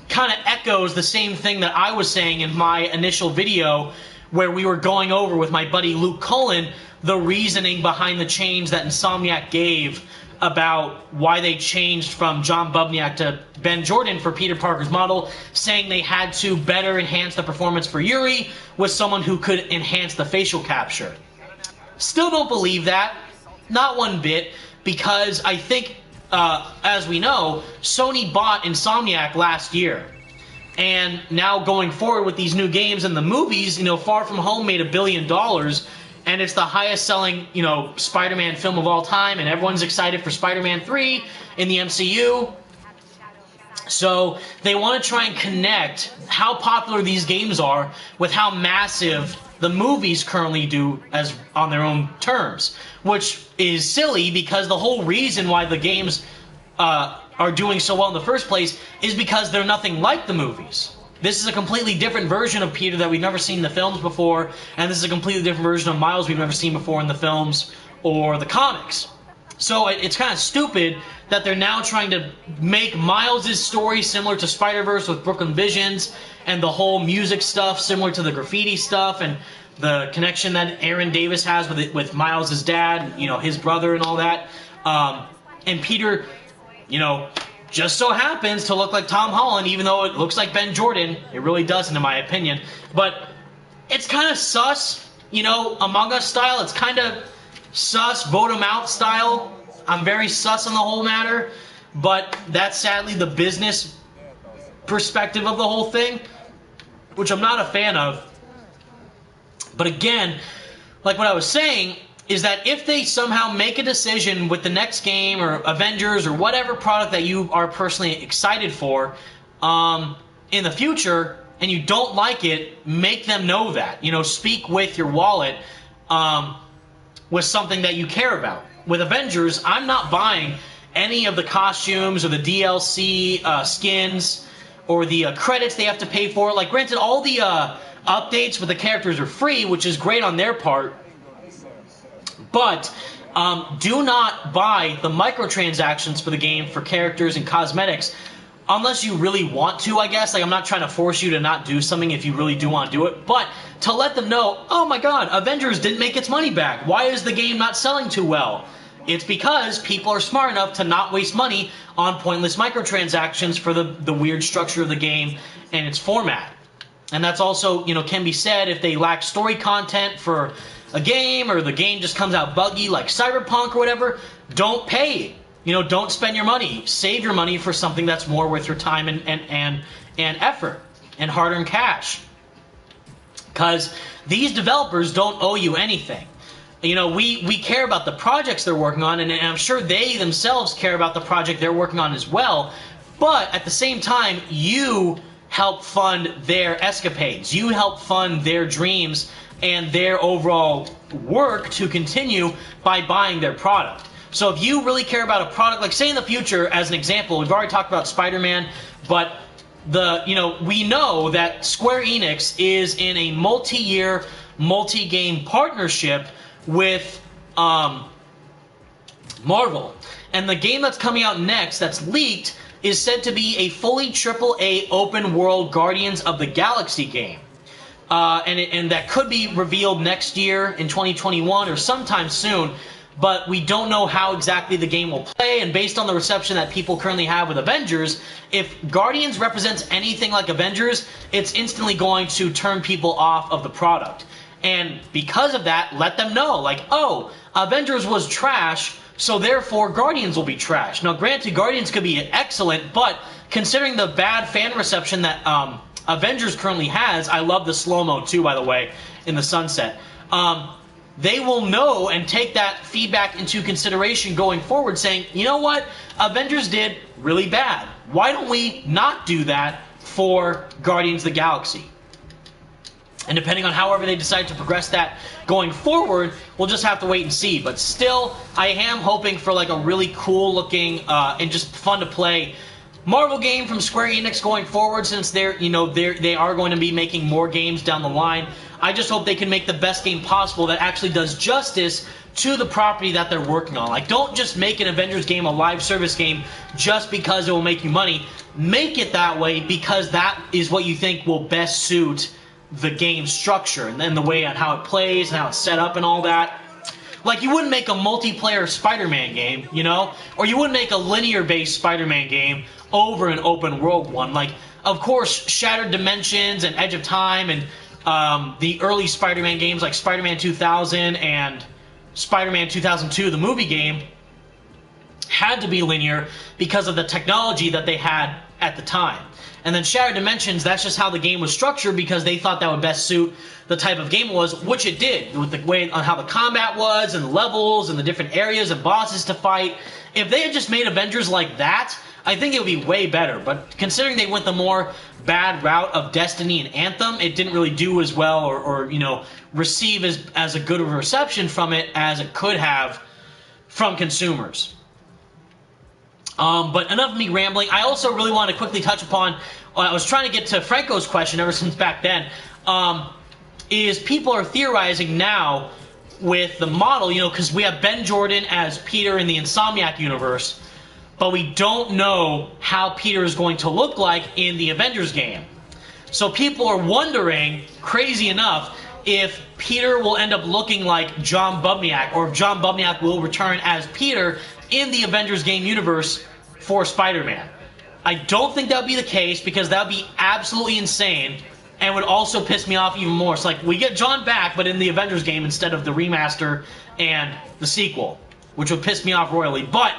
kind of echoes the same thing that I was saying in my initial video where we were going over with my buddy Luke Cullen the reasoning behind the change that Insomniac gave about why they changed from John Bubniak to Ben Jordan for Peter Parker's model, saying they had to better enhance the performance for Yuri with someone who could enhance the facial capture. Still don't believe that, not one bit, because I think, as we know, Sony bought Insomniac last year. And now going forward with these new games and the movies, Far From Home made $1 billion, and it's the highest selling, Spider-Man film of all time, and everyone's excited for Spider-Man 3 in the MCU. So they want to try and connect how popular these games are with how massive the movies currently do as on their own terms, which is silly because the whole reason why the games are doing so well in the first place is because they're nothing like the movies. This is a completely different version of Peter that we've never seen in the films before, and this is a completely different version of Miles we've never seen before in the films or the comics. So it's kind of stupid that they're now trying to make Miles' story similar to Spider-Verse with Brooklyn Visions, and the whole music stuff similar to the graffiti stuff, and the connection that Aaron Davis has with Miles' dad, his brother and all that. And Peter, just so happens to look like Tom Holland, even though it looks like Ben Jordan. It really doesn't, in my opinion. But it's kind of sus, Among Us style. It's kind of sus, vote him out style. I'm very sus on the whole matter. But that's sadly the business perspective of the whole thing, which I'm not a fan of. But again, like what I was saying, is that if they somehow make a decision with the next game or Avengers or whatever product that you are personally excited for in the future, and you don't like it, make them know that. Speak with your wallet with something that you care about. With Avengers, I'm not buying any of the costumes or the DLC skins or the credits they have to pay for. Like, granted, all the updates with the characters are free, which is great on their part. But do not buy the microtransactions for the game for characters and cosmetics unless you really want to, I guess. Like, I'm not trying to force you to not do something if you really do want to do it. But to let them know, oh my god, Avengers didn't make its money back. Why is the game not selling too well? It's because people are smart enough to not waste money on pointless microtransactions for the weird structure of the game and its format. And that's also, can be said if they lack story content for a game, or the game just comes out buggy like Cyberpunk or whatever. Don't pay. Don't spend your money. Save your money for something that's more worth your time and effort and hard-earned cash. Because these developers don't owe you anything. We care about the projects they're working on, and I'm sure they themselves care about the project they're working on as well. But at the same time, you help fund their escapades. You help fund their dreams and their overall work to continue by buying their product. So if you really care about a product, like say in the future, as an example, we've already talked about Spider-Man, but we know that Square Enix is in a multi-year, multi-game partnership with Marvel. And the game that's coming out next, that's leaked, is said to be a fully AAA open-world Guardians of the Galaxy game. And that could be revealed next year in 2021 or sometime soon, but we don't know how exactly the game will play, and based on the reception that people currently have with Avengers, if Guardians represents anything like Avengers, it's instantly going to turn people off of the product. And because of that, let them know, like, oh, Avengers was trash, so therefore Guardians will be trash. Now granted, Guardians could be excellent, but considering the bad fan reception that Avengers currently has, I love the slow-mo too, by the way, in the sunset, they will know and take that feedback into consideration going forward, saying, you know what, Avengers did really bad. Why don't we not do that for Guardians of the Galaxy? And depending on however they decide to progress that going forward, we'll just have to wait and see. But still, I am hoping for like a really cool looking and just fun to play Marvel game from Square Enix going forward, since they are going to be making more games down the line. I just hope they can make the best game possible that actually does justice to the property that they're working on. Like, don't just make an Avengers game a live service game just because it will make you money. Make it that way because that is what you think will best suit the game structure and then the way on how it plays and how it's set up and all that. Like, you wouldn't make a multiplayer Spider-Man game, you know? Or you wouldn't make a linear-based Spider-Man game over an open-world one. Like, of course, Shattered Dimensions and Edge of Time and the early Spider-Man games like Spider-Man 2000 and Spider-Man 2002, the movie game, had to be linear because of the technology that they had at the time. And then Shattered Dimensions, that's just how the game was structured because they thought that would best suit the type of game it was, which it did, with the way on how the combat was and the levels and the different areas and bosses to fight. If they had just made Avengers like that, I think it would be way better. But considering they went the more bad route of Destiny and Anthem, it didn't really do as well or receive as a good of a reception from it as it could have from consumers. But enough of me rambling. I also really want to quickly touch upon, I was trying to get to Franco's question ever since back then, is people are theorizing now with the model, because we have Ben Jordan as Peter in the Insomniac universe, but we don't know how Peter is going to look like in the Avengers game. So people are wondering, crazy enough, if Peter will end up looking like John Bubniak, or if John Bubniak will return as Peter in the Avengers game universe for Spider-Man. I don't think that would be the case because that would be absolutely insane and would also piss me off even more. It's like, we get John back, but in the Avengers game instead of the remaster and the sequel, which would piss me off royally. But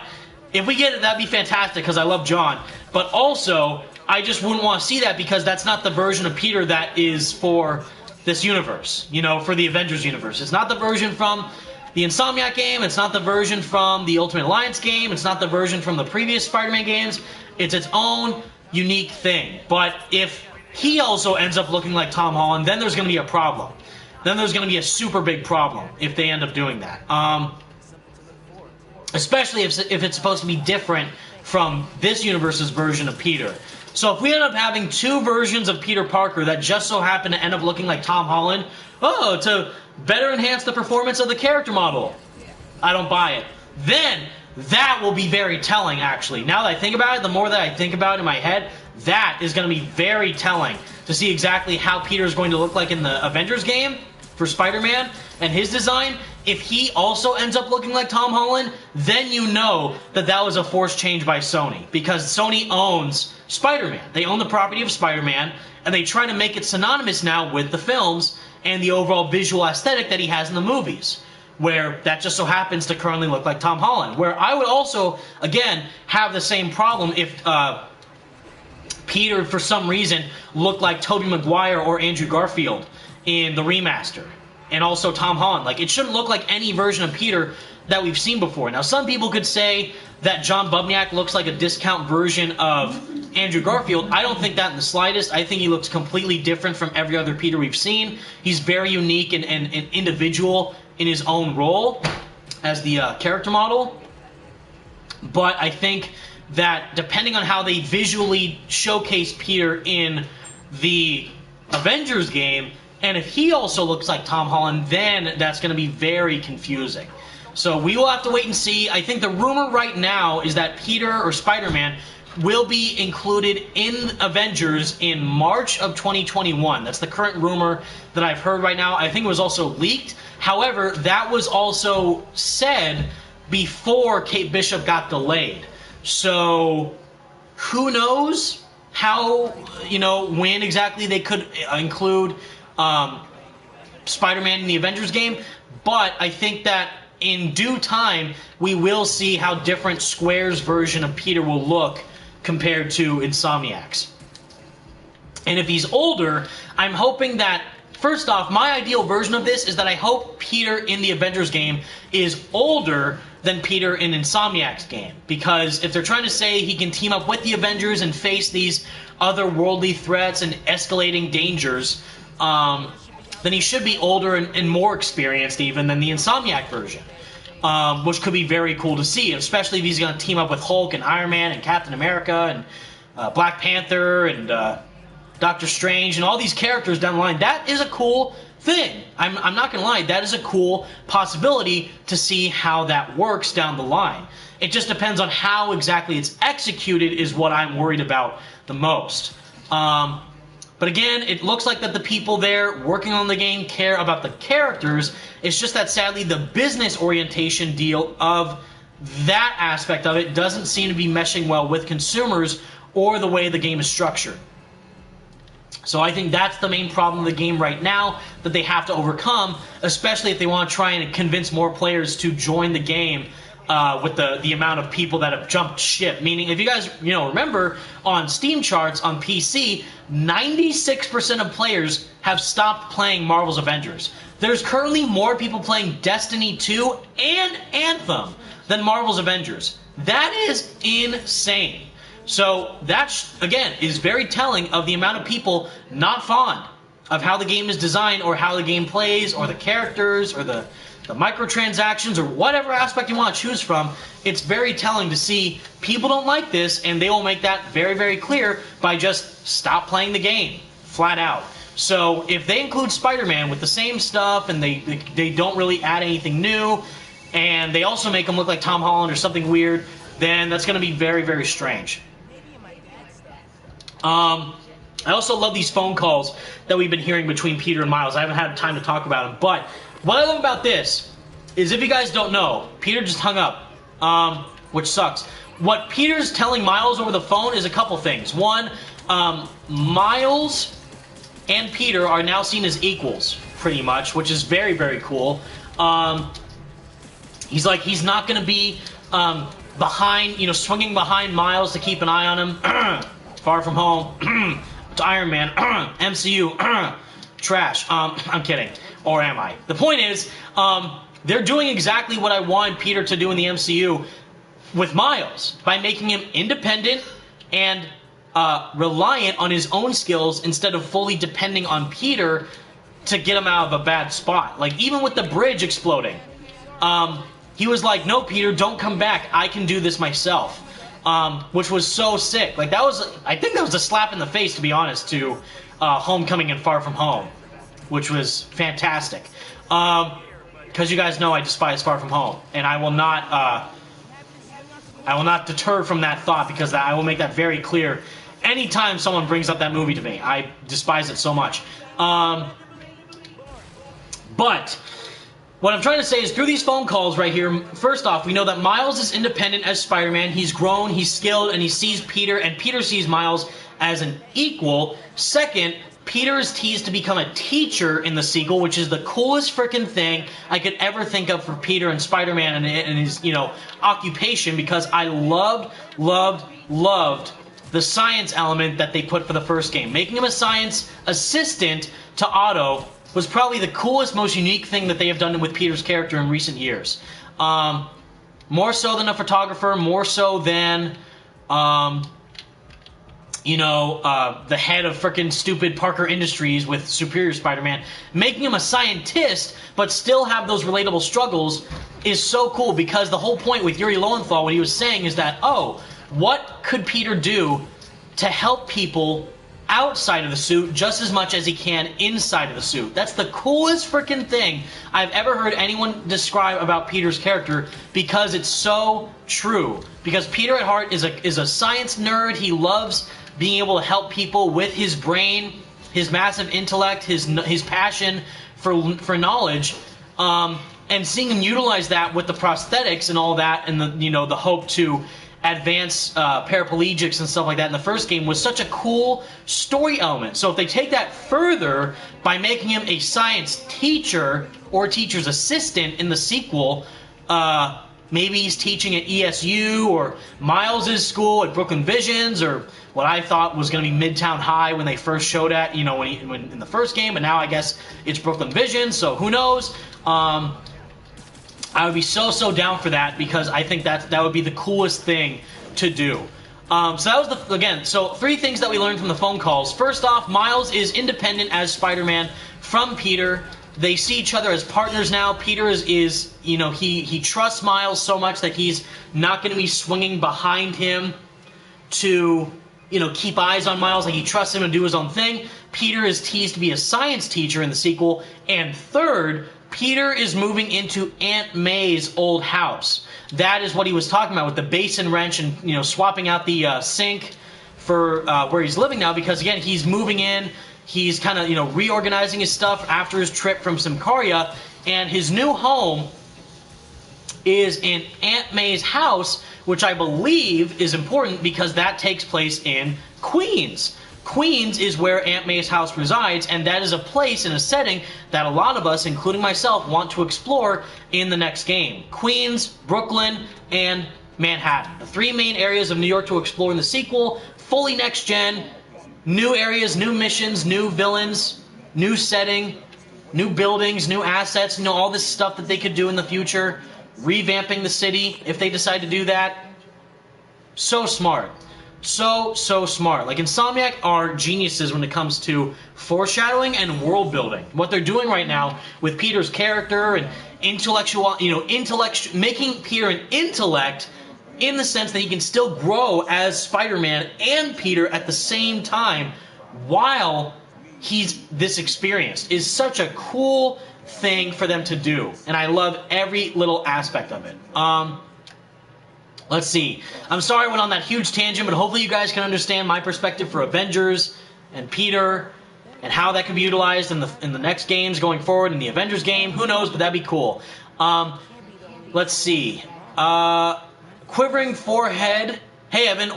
if we get it, that'd be fantastic because I love John. But also, I just wouldn't want to see that because that's not the version of Peter that is for this universe, for the Avengers universe. It's not the version from the Insomniac game, it's not the version from the Ultimate Alliance game, it's not the version from the previous Spider-Man games. It's its own unique thing. But if he also ends up looking like Tom Holland, then there's going to be a problem. Then there's going to be a super big problem if they end up doing that. Especially if it's supposed to be different from this universe's version of Peter. So if we end up having two versions of Peter Parker that just so happen to end up looking like Tom Holland, to better enhance the performance of the character model, I don't buy it. Then that will be very telling, actually. Now that I think about it, the more that I think about it in my head, that is going to be very telling to see exactly how Peter is going to look like in the Avengers game for Spider-Man and his design. If he also ends up looking like Tom Holland, then you know that that was a forced change by Sony, because Sony owns Spider-Man. They own the property of Spider-Man, and they try to make it synonymous now with the films and the overall visual aesthetic that he has in the movies, where that just so happens to currently look like Tom Holland. Where I would also, again, have the same problem if Peter, for some reason, looked like Tobey Maguire or Andrew Garfield in the remaster. and also Tom Holland. Like, it shouldn't look like any version of Peter that we've seen before. Now, some people could say that John Bubniak looks like a discount version of Andrew Garfield. I don't think that in the slightest. I think he looks completely different from every other Peter we've seen. He's very unique and individual in his own role as the character model. But I think that depending on how they visually showcase Peter in the Avengers game, and if he also looks like Tom Holland, then that's going to be very confusing. So we will have to wait and see. I think the rumor right now is that Peter or Spider-Man will be included in Avengers in March of 2021. That's the current rumor that I've heard right now. I think it was also leaked. However, that was also said before Kate Bishop got delayed. So who knows how, when exactly they could include Spider-Man in the Avengers game. But I think that in due time, we will see how different Square's version of Peter will look compared to Insomniac's. And if he's older, I'm hoping that, first off, my ideal version of this is that I hope Peter in the Avengers game is older than Peter in Insomniac's game. Because if they're trying to say he can team up with the Avengers and face these otherworldly threats and escalating dangers, then he should be older and more experienced even than the Insomniac version. Which could be very cool to see, especially if he's going to team up with Hulk and Iron Man and Captain America and Black Panther and Doctor Strange and all these characters down the line. That is a cool thing. I'm not going to lie. That is a cool possibility to see how that works down the line. It just depends on how exactly it's executed is what I'm worried about the most. But again, it looks like that the people there working on the game care about the characters. It's just that sadly the business orientation deal of that aspect of it doesn't seem to be meshing well with consumers or the way the game is structured. So I think that's the main problem of the game right now that they have to overcome, especially if they want to try and convince more players to join the game with the amount of people that have jumped ship. Meaning, if you guys remember, on Steam charts on PC, 96% of players have stopped playing Marvel's Avengers. There's currently more people playing Destiny 2 and Anthem than Marvel's Avengers. That is insane. So that, again, is very telling of the amount of people not fond of how the game is designed or how the game plays or the characters or the microtransactions or whatever aspect you want to choose from. It's very telling to see people don't like this, and they will make that very, very clear by just stop playing the game, flat out. So if they include Spider-Man with the same stuff and they don't really add anything new, and they also make him look like Tom Holland or something weird, then that's going to be very, very strange. I also love these phone calls that we've been hearing between Peter and Miles. I haven't had time to talk about them, but what I love about this is, if you guys don't know, Peter just hung up, which sucks. What Peter's telling Miles over the phone is a couple things. One, Miles and Peter are now seen as equals, pretty much, which is very, very cool. He's not going to be behind, swinging behind Miles to keep an eye on him. Far From Home, to Iron Man, MCU, trash. I'm kidding. Or am I? The point is, they're doing exactly what I wanted Peter to do in the MCU with Miles, by making him independent and reliant on his own skills instead of fully depending on Peter to get him out of a bad spot. Like, even with the bridge exploding, he was like, no, Peter, don't come back. I can do this myself. Which was so sick. Like, I think that was a slap in the face, to be honest, to Homecoming and Far From Home, which was fantastic. Because you guys know I despise Far From Home, and I will not deter from that thought, because I will make that very clear anytime someone brings up that movie to me. I despise it so much. But what I'm trying to say is, through these phone calls right here, first off, we know that Miles is independent as Spider-Man. He's grown, he's skilled, and he sees Peter, and Peter sees Miles as an equal. Second, Peter is teased to become a teacher in the sequel, which is the coolest freaking thing I could ever think of for Peter and Spider-Man and his, occupation, because I loved the science element that they put for the first game. Making him a science assistant to Otto was probably the coolest, most unique thing that they have done with Peter's character in recent years. More so than a photographer, more so than, the head of frickin' stupid Parker Industries with Superior Spider-Man. Making him a scientist, but still have those relatable struggles is so cool, because the whole point with Yuri Lowenthal, what he was saying is that, what could Peter do to help people outside of the suit just as much as he can inside of the suit? That's the coolest freaking thing I've ever heard anyone describe about Peter's character, because it's so true. Because Peter at heart is a science nerd. He loves being able to help people with his brain, his massive intellect, his passion for knowledge, and seeing him utilize that with the prosthetics and all that, and the hope to advance paraplegics and stuff like that in the first game was such a cool story element. So if they take that further by making him a science teacher or teacher's assistant in the sequel, maybe he's teaching at ESU or Miles' school at Brooklyn Visions, or what I thought was going to be Midtown High when they first showed at, when in the first game, but now I guess it's Brooklyn Visions, so who knows? I would be so down for that, because I think that would be the coolest thing to do. So that was so 3 things that we learned from the phone calls. First off, Miles is independent as Spider-Man from Peter. They see each other as partners now. Peter is he trusts Miles so much that he's not going to be swinging behind him to keep eyes on Miles. Like, he trusts him to do his own thing. Peter is teased to be a science teacher in the sequel. And third, Peter is moving into Aunt May's old house. That is what he was talking about with the basin wrench and swapping out the sink for where he's living now, because again, he's moving in. He's kind of reorganizing his stuff after his trip from Symkaria, and his new home is in Aunt May's house, which I believe is important because that takes place in Queens. Queens is where Aunt May's house resides, and that is a place and a setting that a lot of us, including myself, want to explore in the next game. Queens, Brooklyn, and Manhattan. The 3 main areas of New York to explore in the sequel. Fully next-gen, new areas, new missions, new villains, new setting, new buildings, new assets, all this stuff that they could do in the future. Revamping the city, if they decide to do that. So smart. So smart. Like, Insomniac are geniuses when it comes to foreshadowing and world building. What they're doing right now with Peter's character and making Peter an intellect in the sense that he can still grow as Spider-Man and Peter at the same time while he's this experienced is such a cool thing for them to do. And I love every little aspect of it. Let's see. I'm sorry I went on that huge tangent, but hopefully you guys can understand my perspective for Avengers and Peter and how that could be utilized in the next games going forward, in the Avengers game. Who knows, but that'd be cool. Let's see. Quivering forehead. Hey, Evan,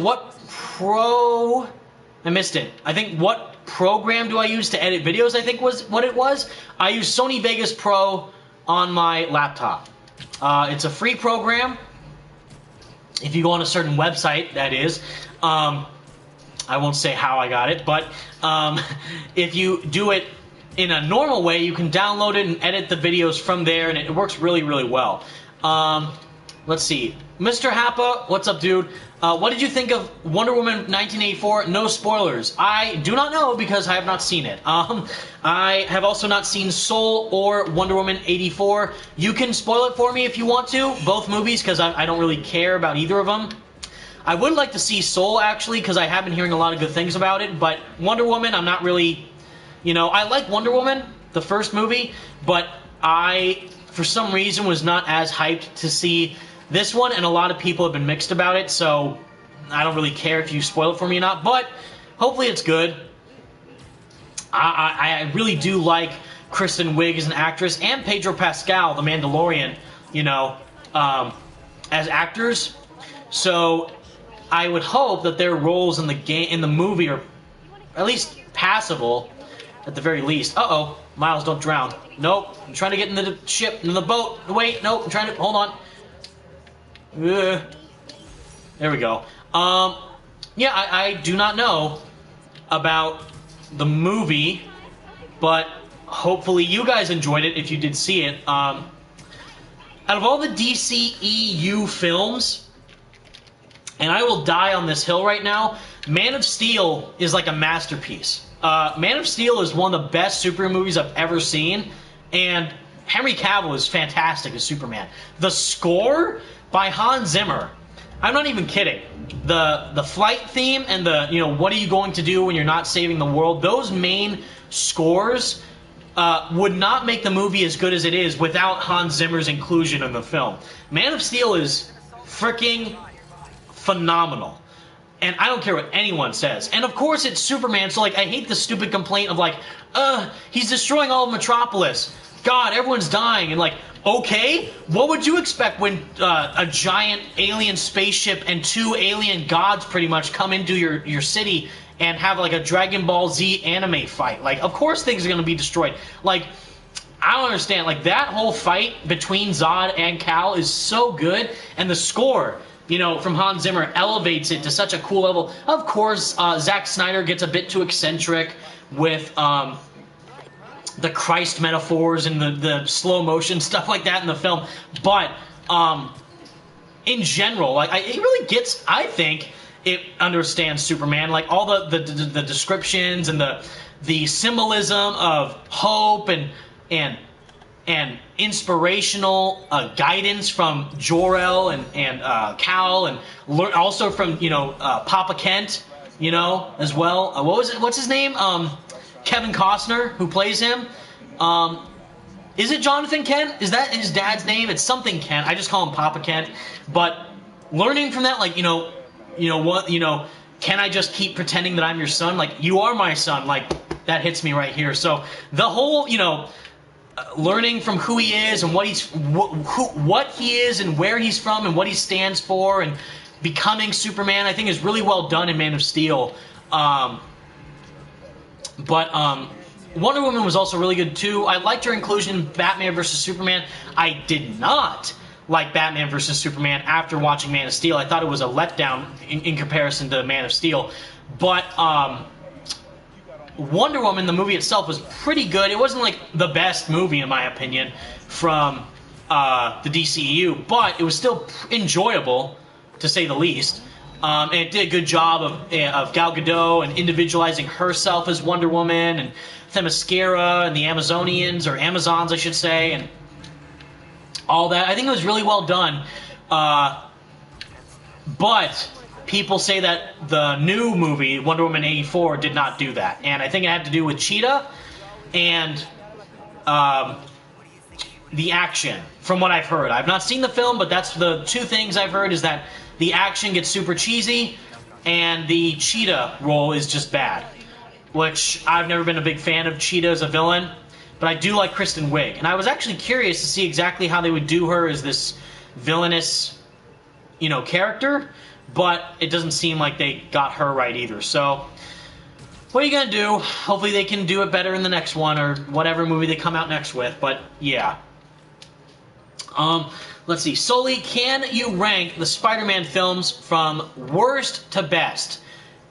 I missed it. I think what program do I use to edit videos, I think was what it was. I use Sony Vegas Pro on my laptop. It's a free program. If you go on a certain website, that is. I won't say how I got it, but if you do it in a normal way, you can download it and edit the videos from there, and it works really, really well. Let's see. Mr. Happa, what's up, dude? What did you think of Wonder Woman 1984? No spoilers. I do not know because I have not seen it. I have also not seen Soul or Wonder Woman 84. You can spoil it for me if you want to, both movies, because I don't really care about either of them. I would like to see Soul, actually, because I have been hearing a lot of good things about it, but Wonder Woman, I'm not really... I like Wonder Woman, the first movie, but I, for some reason, was not as hyped to see this one, and a lot of people have been mixed about it, so I don't really care if you spoil it for me or not, but hopefully it's good. I really do like Kristen Wiig as an actress, and Pedro Pascal, the Mandalorian, as actors. So I would hope that their roles in the movie are at least passable, at the very least. Uh-oh, Miles, don't drown. Nope, I'm trying to get into the ship, into the boat. Wait, nope, I'm trying to, hold on. There we go. Yeah, I do not know about the movie, but hopefully you guys enjoyed it if you did see it. Out of all the DCEU films, and I will die on this hill right now, Man of Steel is like a masterpiece. Man of Steel is one of the best superhero movies I've ever seen, and Henry Cavill is fantastic as Superman. The score by Hans Zimmer, I'm not even kidding. The flight theme and the, what are you going to do when you're not saving the world, those main scores would not make the movie as good as it is without Hans Zimmer's inclusion in the film. Man of Steel is freaking phenomenal. And I don't care what anyone says. And of course it's Superman, so like I hate the stupid complaint of like, he's destroying all of Metropolis. God, everyone's dying. And like, okay, what would you expect when a giant alien spaceship and two alien gods pretty much come into your city and have like a Dragon Ball Z anime fight? Like, of course things are going to be destroyed. Like, I don't understand. Like, that whole fight between Zod and Kal is so good. And the score, from Hans Zimmer elevates it to such a cool level. Of course, Zack Snyder gets a bit too eccentric with the Christ metaphors and the slow motion stuff like that in the film. But in general, like it really gets, I think, it understands Superman. Like all the descriptions and the symbolism of hope and inspirational guidance from Jor-El and Kal, and also from Papa Kent, as well. What's his name? Kevin Costner, who plays him. Is it Jonathan Kent? Is that his dad's name? It's something Kent. I just call him Papa Kent. But learning from that, like, can I just keep pretending that I'm your son? Like, you are my son. Like, that hits me right here. So the whole, learning from who he is and what he is and where he's from and what he stands for and becoming Superman, I think is really well done in Man of Steel. But Wonder Woman was also really good too. I liked her inclusion in Batman vs. Superman. I did not like Batman vs. Superman after watching Man of Steel. I thought it was a letdown in comparison to Man of Steel. But Wonder Woman, the movie itself, was pretty good. It wasn't like the best movie, in my opinion, from the DCEU, but it was still enjoyable, to say the least. And it did a good job of Gal Gadot and individualizing herself as Wonder Woman, and Themyscira and the Amazonians, or Amazons, I should say, and all that. I think it was really well done. But people say that the new movie, Wonder Woman 84, did not do that. And I think it had to do with Cheetah and the action, from what I've heard. I've not seen the film, but that's the two things I've heard, is that the action gets super cheesy and the Cheetah role is just bad. Which, I've never been a big fan of Cheetah as a villain, but I do like Kristen Wiig. And I was actually curious to see exactly how they would do her as this villainous, character, but it doesn't seem like they got her right either. So, what are you going to do? Hopefully they can do it better in the next one, or whatever movie they come out next with, but yeah. Let's see. Sully, can you rank the Spider-Man films from worst to best?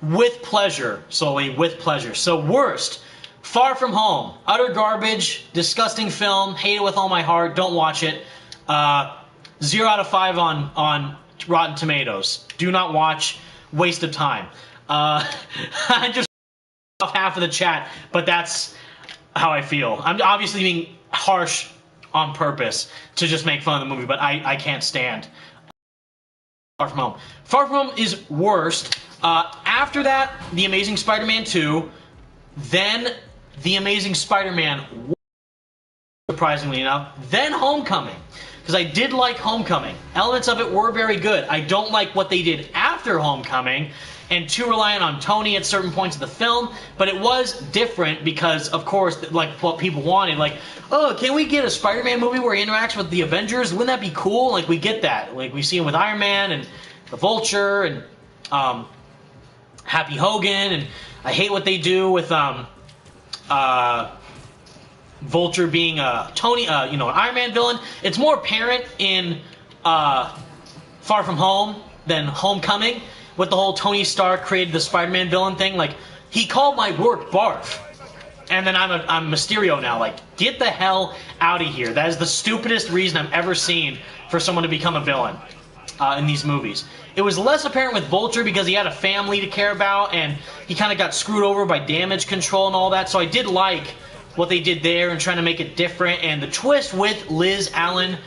With pleasure, Sully, with pleasure. So worst, Far From Home. Utter garbage, disgusting film, hate it with all my heart, don't watch it. 0 out of 5 on Rotten Tomatoes. Do not watch, waste of time. I just off half of the chat, but that's how I feel. I'm obviously being harsh on purpose to just make fun of the movie, but I can't stand Far From Home. Far From Home is worst. After that, The Amazing Spider-Man 2, then The Amazing Spider-Man, surprisingly enough, then Homecoming. Because I did like Homecoming. Elements of it were very good. I don't like what they did after Homecoming, and too reliant on Tony at certain points of the film, but it was different because, of course, like what people wanted, like, oh, can we get a Spider-Man movie where he interacts with the Avengers? Wouldn't that be cool? Like, we get that. Like, we see him with Iron Man and the Vulture and Happy Hogan, and I hate what they do with Vulture being a Tony, an Iron Man villain. It's more apparent in Far From Home than Homecoming, with the whole Tony Stark created the Spider-Man villain thing. Like, he called my work barf, and then I'm Mysterio now. Like, get the hell out of here. That is the stupidest reason I've ever seen for someone to become a villain in these movies. It was less apparent with Vulture because he had a family to care about, and he kind of got screwed over by damage control and all that, so I did like what they did there and trying to make it different, and the twist with Liz Allen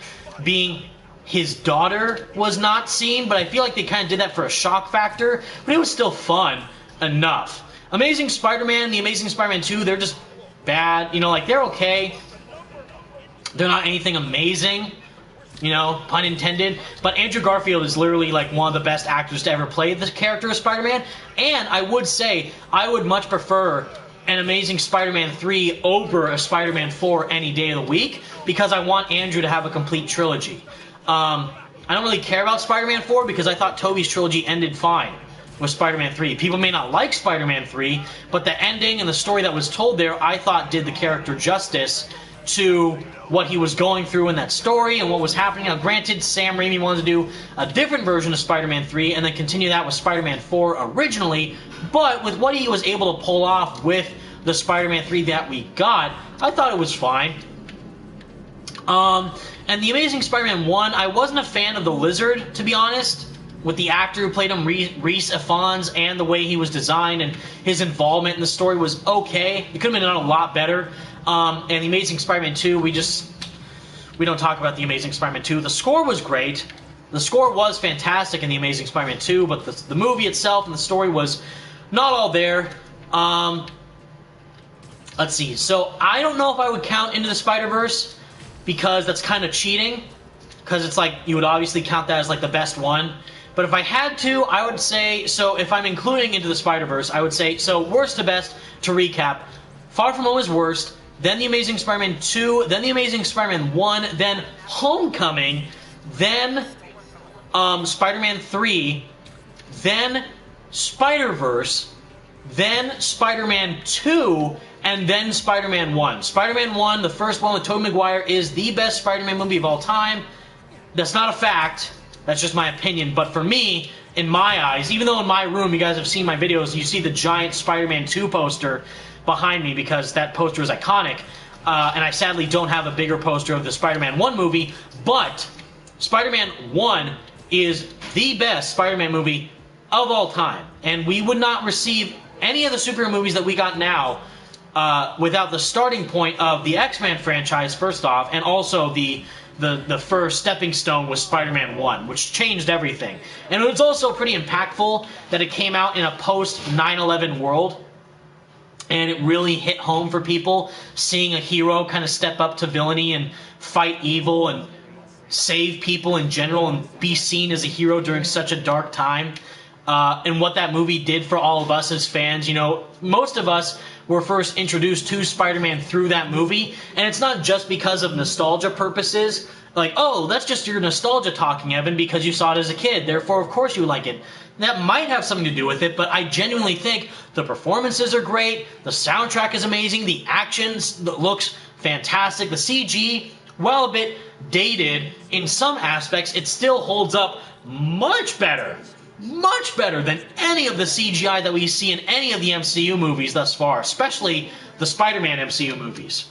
being his daughter was not seen, but I feel like they kind of did that for a shock factor, but it was still fun enough. Amazing Spider-Man, The Amazing Spider-Man 2, they're just bad. You know, like, they're okay. They're not anything amazing, you know, pun intended. But Andrew Garfield is literally, like, one of the best actors to ever play the character of Spider-Man. And I would say I would much prefer an Amazing Spider-Man 3 over a Spider-Man 4 any day of the week, because I want Andrew to have a complete trilogy. I don't really care about Spider-Man 4 because I thought Tobey's trilogy ended fine with Spider-Man 3. People may not like Spider-Man 3, but the ending and the story that was told there, I thought did the character justice to what he was going through in that story and what was happening. Now, granted, Sam Raimi wanted to do a different version of Spider-Man 3 and then continue that with Spider-Man 4 originally, but with what he was able to pull off with the Spider-Man 3 that we got, I thought it was fine. And The Amazing Spider-Man 1, I wasn't a fan of the Lizard, to be honest, with the actor who played him, Rhys Ifans, and the way he was designed and his involvement in the story was okay. It could have been done a lot better. And The Amazing Spider-Man 2, we don't talk about The Amazing Spider-Man 2. The score was great. The score was fantastic in The Amazing Spider-Man 2, but the movie itself and the story was not all there. Let's see. So I don't know if I would count Into the Spider-Verse, because that's kind of cheating, because it's like you would obviously count that as like the best one. But if I had to, I would say, so if I'm including Into the Spider-Verse, I would say, so worst to best, to recap, Far From Home is worst, then The Amazing Spider-Man 2, then The Amazing Spider-Man 1, then Homecoming, then Spider-Man 3, then Spider-Verse, then Spider-Man 2, and then Spider-Man 1. Spider-Man 1, the first one with Tobey Maguire, is the best Spider-Man movie of all time. That's not a fact. That's just my opinion. But for me, in my eyes, even though in my room, you guys have seen my videos, you see the giant Spider-Man 2 poster behind me because that poster is iconic. And I sadly don't have a bigger poster of the Spider-Man 1 movie. But Spider-Man 1 is the best Spider-Man movie of all time. And we would not receive any of the superhero movies that we got now without the starting point of the X-Men franchise, first off, and also the first stepping stone was Spider-Man 1, which changed everything. And it was also pretty impactful that it came out in a post-9/11 world, and it really hit home for people, seeing a hero kind of step up to villainy and fight evil and save people in general and be seen as a hero during such a dark time. And what that movie did for all of us as fans. You know, most of us were first introduced to Spider-Man through that movie, and it's not just because of nostalgia purposes, like, oh, that's just your nostalgia talking, Evan, because you saw it as a kid, therefore of course you like it. That might have something to do with it, but I genuinely think the performances are great, the soundtrack is amazing, the action looks fantastic, the CG, while a bit dated in some aspects, it still holds up much better than any of the CGI that we see in any of the MCU movies thus far, especially the Spider-Man MCU movies.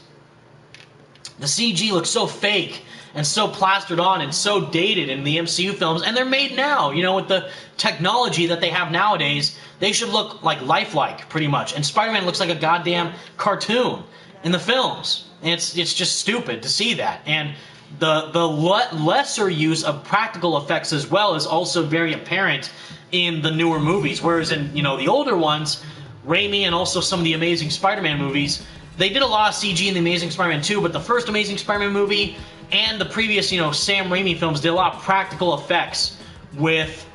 The CG looks so fake and so plastered on and so dated in the MCU films, and they're made now. You know, with the technology that they have nowadays, they should look like lifelike, pretty much. And Spider-Man looks like a goddamn cartoon in the films. And it's just stupid to see that. And the lesser use of practical effects as well is also very apparent in the newer movies. Whereas in, you know, the older ones, Raimi and also some of the Amazing Spider-Man movies, they did a lot of CG in the Amazing Spider-Man 2, but the first Amazing Spider-Man movie and the previous, you know, Sam Raimi films did a lot of practical effects with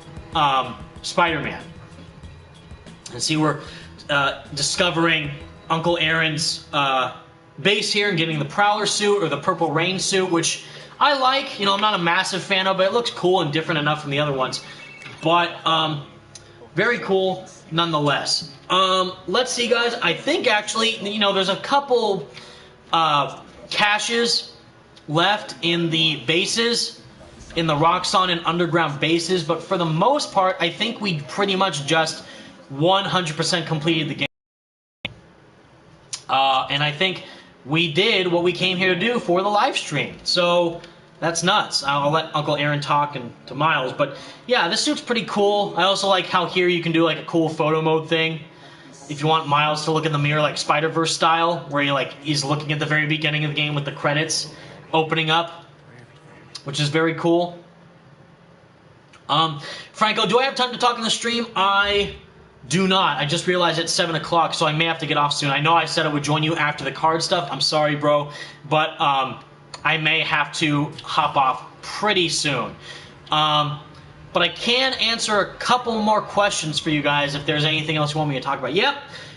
Spider-Man. And see, we're discovering Uncle Aaron's base here and getting the Prowler suit or the Purple Rain suit, which I like. You know, I'm not a massive fan of, but it looks cool and different enough from the other ones. But very cool nonetheless. Let's see, guys. I think actually, you know, there's a couple caches left in the bases, in the Roxxon and Underground bases, but for the most part, I think we pretty much just 100% completed the game. And I think we did what we came here to do for the live stream. So that's nuts. I'll let Uncle Aaron talk and to Miles. But yeah, this suit's pretty cool. I also like how here you can do like a cool photo mode thing. If you want Miles to look in the mirror like Spider-Verse style, where he's looking at the very beginning of the game with the credits opening up, which is very cool. Franco, do I have time to talk in the stream? I do not. I just realized it's 7 o'clock, so I may have to get off soon. I know I said I would join you after the card stuff. I'm sorry, bro. But I may have to hop off pretty soon. But I can answer a couple more questions for you guys if there's anything else you want me to talk about. Yep,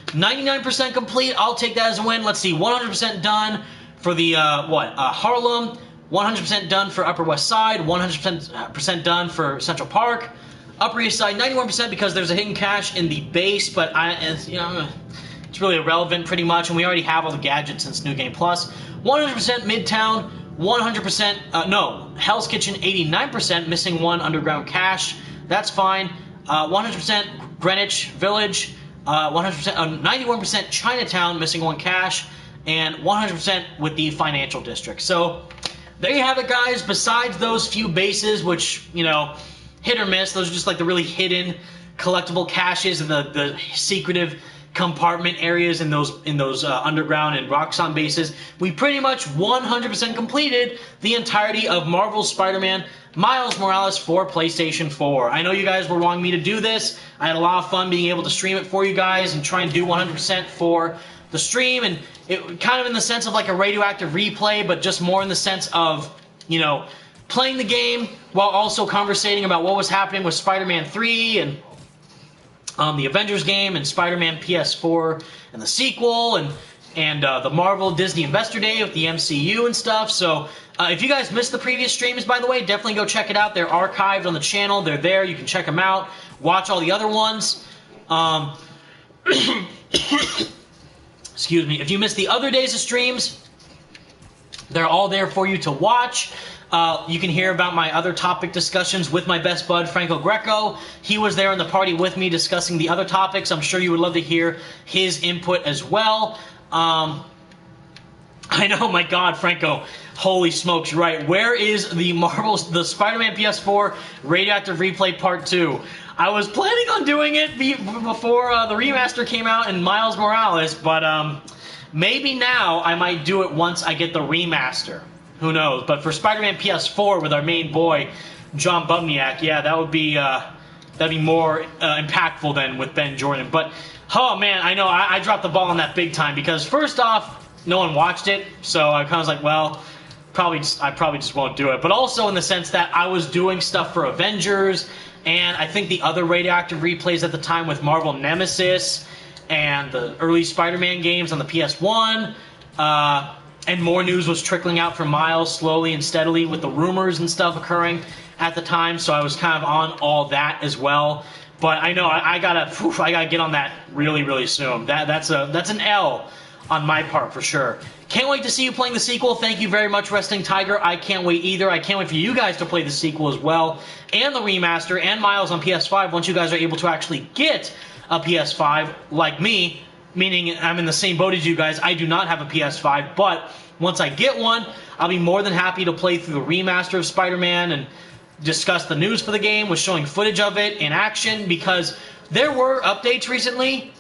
99% complete. I'll take that as a win. Let's see, 100% done for the, Harlem. 100% done for Upper West Side. 100% done for Central Park. Upper East Side, 91% because there's a hidden cache in the base, but it's really irrelevant pretty much, and we already have all the gadgets since New Game Plus. 100% Midtown. 100%, Hell's Kitchen 89%, missing one underground cache. That's fine. 100% Greenwich Village, 91% Chinatown, missing one cache, and 100% with the financial district. So there you have it, guys. Besides those few bases, which, hit or miss, those are just like the really hidden collectible caches and the secretive compartment areas in those underground and Roxxon bases. We pretty much 100% completed the entirety of Marvel's Spider-Man Miles Morales for PlayStation 4. I know you guys were wanting me to do this. I had a lot of fun being able to stream it for you guys and try and do 100% for the stream, and it kind of in the sense of like a radioactive replay, but just more in the sense of, playing the game while also conversating about what was happening with Spider-Man 3 and the Avengers game and Spider-Man PS4 and the sequel and the Marvel Disney Investor Day with the MCU and stuff. So if you guys missed the previous streams, by the way, definitely go check it out. They're archived on the channel. They're there. You can check them out. Watch all the other ones. Excuse me. If you missed the other days of streams, they're all there for you to watch. You can hear about my other topic discussions with my best bud, Franco Greco. He was there in the party with me discussing the other topics. I'm sure you would love to hear his input as well. I know, my God, Franco. Holy smokes, you're right. Where is the Spider-Man PS4 Radioactive Replay Part 2? I was planning on doing it before the remaster came out in Miles Morales, but maybe now I might do it once I get the remaster. Who knows? But for Spider-Man PS4 with our main boy, John Bubniak, yeah, that'd be more impactful than with Ben Jordan. But, oh man, I know, I dropped the ball on that big time because first off, no one watched it, so I kind of was like, well, I probably just won't do it. But also in the sense that I was doing stuff for Avengers, and I think the other radioactive replays at the time with Marvel Nemesis and the early Spider-Man games on the PS1, and more news was trickling out from Miles slowly and steadily with the rumors and stuff occurring at the time, so I was kind of on all that as well. But I know I gotta get on that really, really soon. That's an L on my part for sure. Can't wait to see you playing the sequel. Thank you very much, Resting Tiger. I can't wait either. I can't wait for you guys to play the sequel as well, and the remaster, and Miles on PS5 once you guys are able to actually get a PS5 like me. Meaning I'm in the same boat as you guys. I do not have a PS5, but once I get one, I'll be more than happy to play through the remaster of Spider-Man and discuss the news for the game with showing footage of it in action, because there were updates recently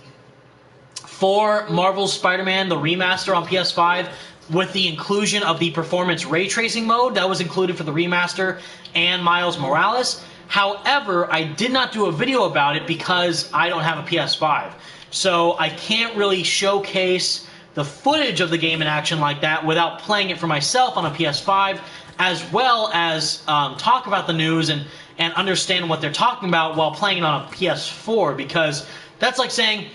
for Marvel's Spider-Man, the remaster on PS5, with the inclusion of the performance ray tracing mode that was included for the remaster and Miles Morales. However, I did not do a video about it because I don't have a PS5. So I can't really showcase the footage of the game in action like that without playing it for myself on a PS5, as well as talk about the news and understand what they're talking about while playing it on a PS4, because that's like saying,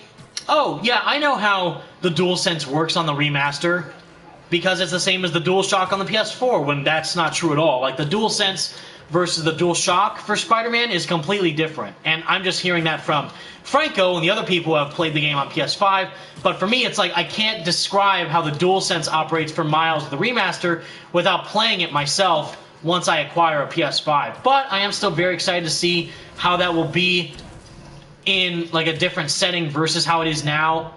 oh, yeah, I know how the DualSense works on the remaster, because it's the same as the DualShock on the PS4, when that's not true at all. Like, the DualSense versus the DualShock for Spider-Man is completely different, and I'm just hearing that from Franco and the other people who have played the game on PS5, but for me, it's like I can't describe how the DualSense operates for Miles, the remaster, without playing it myself once I acquire a PS5. But I am still very excited to see how that will be in like a different setting versus how it is now.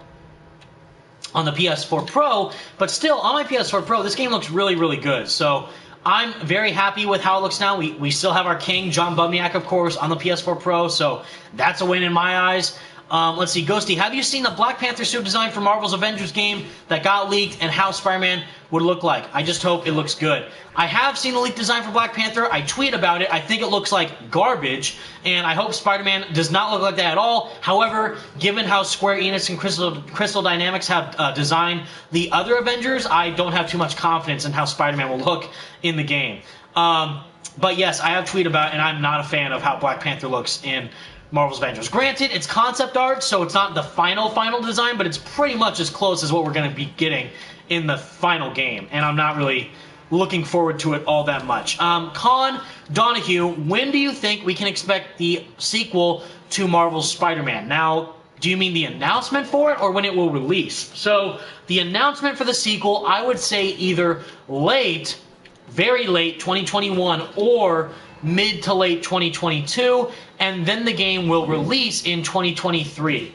on the PS4 Pro, but still, on my PS4 Pro, this game looks really, really good. So I'm very happy with how it looks now. We still have our king, John Bubniak, of course, on the PS4 Pro, so that's a win in my eyes. Let's see, Ghosty, have you seen the Black Panther suit design for Marvel's Avengers game that got leaked and how Spider-Man would look like? I just hope it looks good. I have seen the leaked design for Black Panther. I tweet about it. I think it looks like garbage, and I hope Spider-Man does not look like that at all. However, given how Square Enix and Crystal Dynamics have designed the other Avengers, I don't have too much confidence in how Spider-Man will look in the game. But yes, I have tweeted about it, and I'm not a fan of how Black Panther looks in Marvel's Avengers. Granted, it's concept art, so it's not the final design, but it's pretty much as close as what we're going to be getting in the final game, and I'm not really looking forward to it all that much. Con Donahue, when do you think we can expect the sequel to Marvel's Spider-Man? Now, do you mean the announcement for it, or when it will release? So, the announcement for the sequel, I would say either late, very late 2021, or mid to late 2022, and then the game will release in 2023.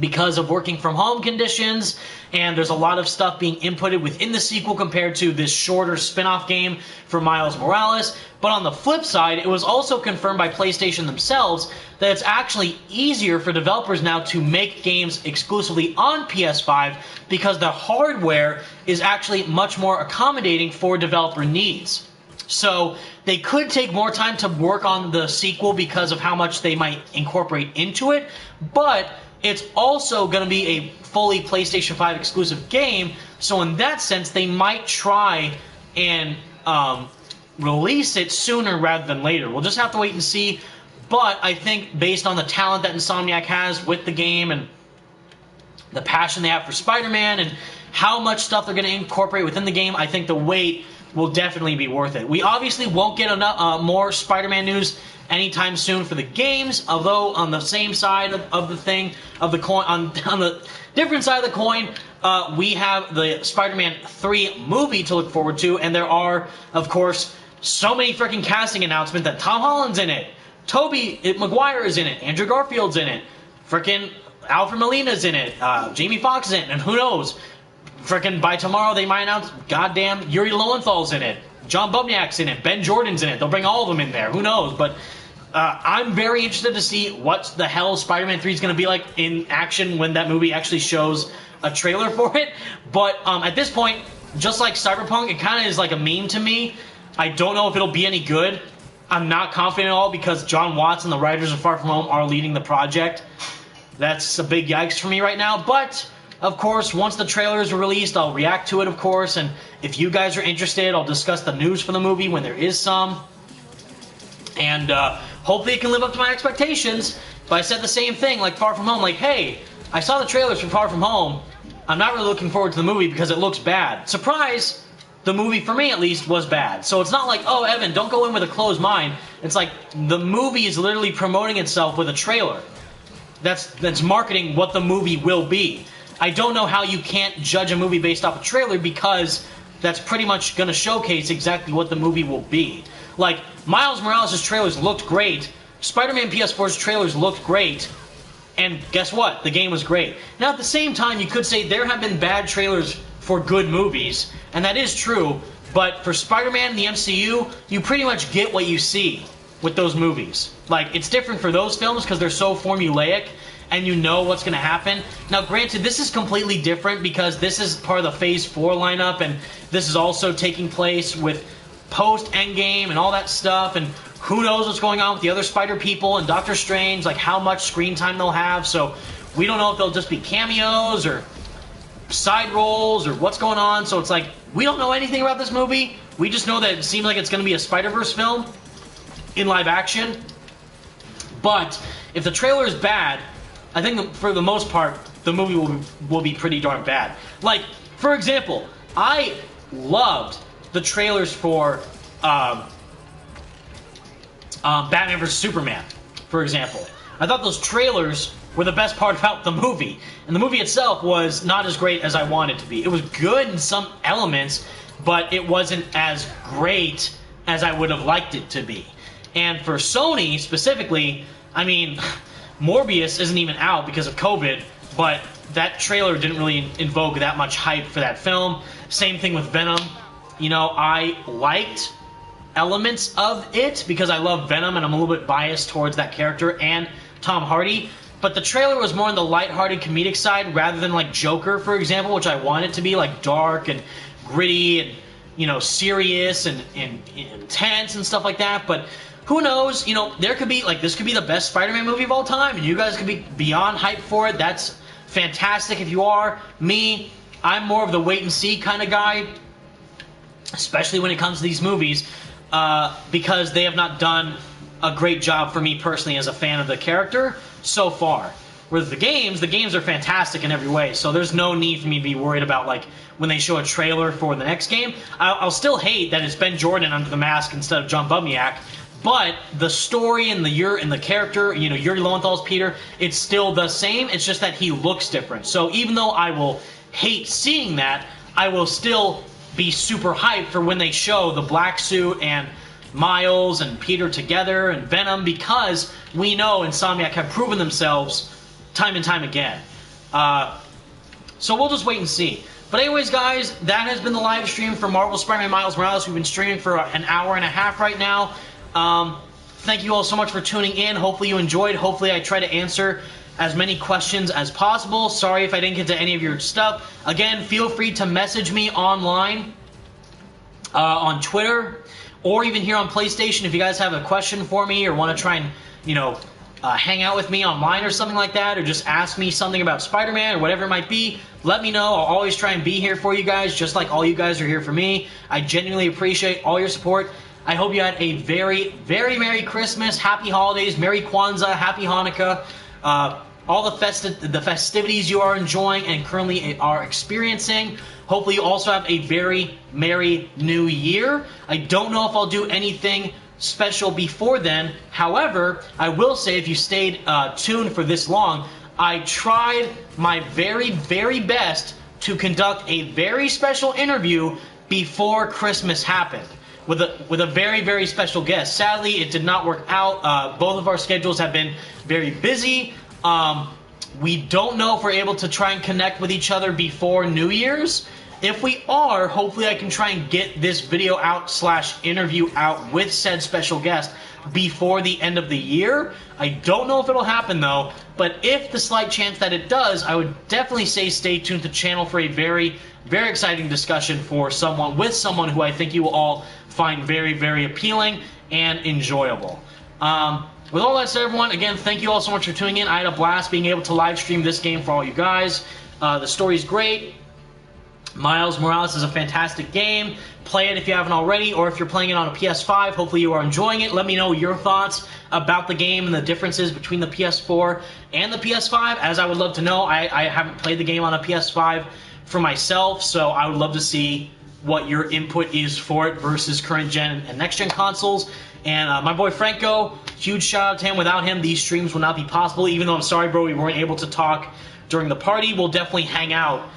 Because of working from home conditions, and there's a lot of stuff being inputted within the sequel compared to this shorter spin-off game for Miles Morales. But on the flip side, it was also confirmed by PlayStation themselves that it's actually easier for developers now to make games exclusively on PS5 because the hardware is actually much more accommodating for developer needs. So they could take more time to work on the sequel because of how much they might incorporate into it, but it's also going to be a fully PlayStation 5 exclusive game, so in that sense, they might try and release it sooner rather than later. We'll just have to wait and see, but I think based on the talent that Insomniac has with the game and the passion they have for Spider-Man and how much stuff they're going to incorporate within the game, I think the wait will definitely be worth it. We obviously won't get enough more Spider-Man news anytime soon for the games, although on the same side of the thing, of the coin, on the different side of the coin, we have the Spider-Man 3 movie to look forward to, and there are, of course, so many freaking casting announcements that Tom Holland's in it, Tobey Maguire is in it, Andrew Garfield's in it, freaking Alfred Molina's in it, Jamie Foxx is in it, and who knows, freaking by tomorrow they might announce goddamn Yuri Lowenthal's in it, John Bubniak's in it, Ben Jordan's in it. They'll bring all of them in there. Who knows? But I'm very interested to see what the hell Spider-Man 3 is going to be like in action when that movie actually shows a trailer for it. But at this point, just like Cyberpunk, it kind of is like a meme to me. I don't know if it'll be any good. I'm not confident at all because John Watts and the writers of Far From Home are leading the project. That's a big yikes for me right now. But of course, once the trailers are released, I'll react to it, of course, and if you guys are interested, I'll discuss the news for the movie when there is some, and hopefully it can live up to my expectations. But I said the same thing, like Far From Home, like, hey, I saw the trailers for Far From Home, I'm not really looking forward to the movie because it looks bad. Surprise! The movie, for me at least, was bad. So it's not like, oh, Evan, don't go in with a closed mind. It's like, the movie is literally promoting itself with a trailer. That's marketing what the movie will be. I don't know how you can't judge a movie based off a trailer because that's pretty much going to showcase exactly what the movie will be. Like, Miles Morales' trailers looked great, Spider-Man PS4's trailers looked great, and guess what? The game was great. Now, at the same time, you could say there have been bad trailers for good movies, and that is true, but for Spider-Man in the MCU, you pretty much get what you see with those movies. Like, it's different for those films because they're so formulaic, and you know what's going to happen. Now, granted, this is completely different because this is part of the Phase 4 lineup, and this is also taking place with post-Endgame and all that stuff, and who knows what's going on with the other Spider people and Doctor Strange, like how much screen time they'll have, so we don't know if they'll just be cameos or side roles or what's going on, so it's like, we don't know anything about this movie. We just know that it seems like it's going to be a Spider-Verse film in live action, but if the trailer is bad, I think for the most part, the movie will be pretty darn bad. Like, for example, I loved the trailers for Batman vs. Superman, for example. I thought those trailers were the best part about the movie. And the movie itself was not as great as I wanted it to be. It was good in some elements, but it wasn't as great as I would have liked it to be. And for Sony, specifically, I mean, Morbius isn't even out because of COVID, but that trailer didn't really invoke that much hype for that film. Same thing with Venom. You know, I liked elements of it because I love Venom and I'm a little bit biased towards that character and Tom Hardy. But the trailer was more on the lighthearted comedic side rather than like Joker, for example, which I want it to be, like dark and gritty and, you know, serious and intense and stuff like that. But who knows? You know, there could be, like, this could be the best Spider-Man movie of all time, and you guys could be beyond hyped for it. That's fantastic if you are. Me, I'm more of the wait-and-see kind of guy, especially when it comes to these movies, because they have not done a great job for me personally as a fan of the character so far. Whereas the games are fantastic in every way, so there's no need for me to be worried about, like, when they show a trailer for the next game. I'll still hate that it's Ben Jordan under the mask instead of John Bubniak, but the story and the character, you know, Yuri Lowenthal's Peter, it's still the same. It's just that he looks different. So even though I will hate seeing that, I will still be super hyped for when they show the black suit and Miles and Peter together and Venom, because we know Insomniac have proven themselves time and time again. So we'll just wait and see. But anyways, guys, that has been the live stream for Marvel Spider-Man Miles Morales. We've been streaming for an hour and a half right now. Thank you all so much for tuning in. Hopefully you enjoyed. Hopefully I try to answer as many questions as possible. Sorry if I didn't get to any of your stuff. Again, feel free to message me online on Twitter, or even here on PlayStation if you guys have a question for me or want to try and, you know, hang out with me online or something like that, or just ask me something about Spider-Man or whatever it might be. Let me know. I'll always try and be here for you guys, just like all you guys are here for me. I genuinely appreciate all your support. I hope you had a very, very Merry Christmas, Happy Holidays, Merry Kwanzaa, Happy Hanukkah, all the festivities you are enjoying and currently are experiencing. Hopefully you also have a very Merry New Year. I don't know if I'll do anything special before then. However, I will say, if you stayed tuned for this long, I tried my very, very best to conduct a very special interview before Christmas happened with a very, very special guest. Sadly, it did not work out. Both of our schedules have been very busy. We don't know if we're able to try and connect with each other before New Year's. If we are, hopefully I can try and get this video out / interview out with said special guest before the end of the year. I don't know if it'll happen though, but if the slight chance that it does, I would definitely say stay tuned to the channel for a very, very exciting discussion with someone who I think you will all find very, very appealing and enjoyable. With all that said, everyone, again, thank you all so much for tuning in. I had a blast being able to live stream this game for all you guys. The story's great. Miles Morales is a fantastic game. Play it if you haven't already, or if you're playing it on a PS5, hopefully you are enjoying it. Let me know your thoughts about the game and the differences between the PS4 and the PS5, as I would love to know. I haven't played the game on a PS5 for myself, so I would love to see what your input is for it versus current gen and next gen consoles. And my boy Franco, huge shout out to him. Without him, these streams would not be possible. Even though I'm sorry, bro, we weren't able to talk during the party. We'll definitely hang out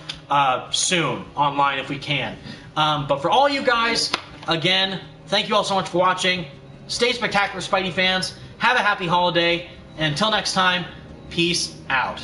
soon online if we can. But for all you guys, again, thank you all so much for watching. Stay spectacular, Spidey fans. Have a happy holiday. And until next time, peace out.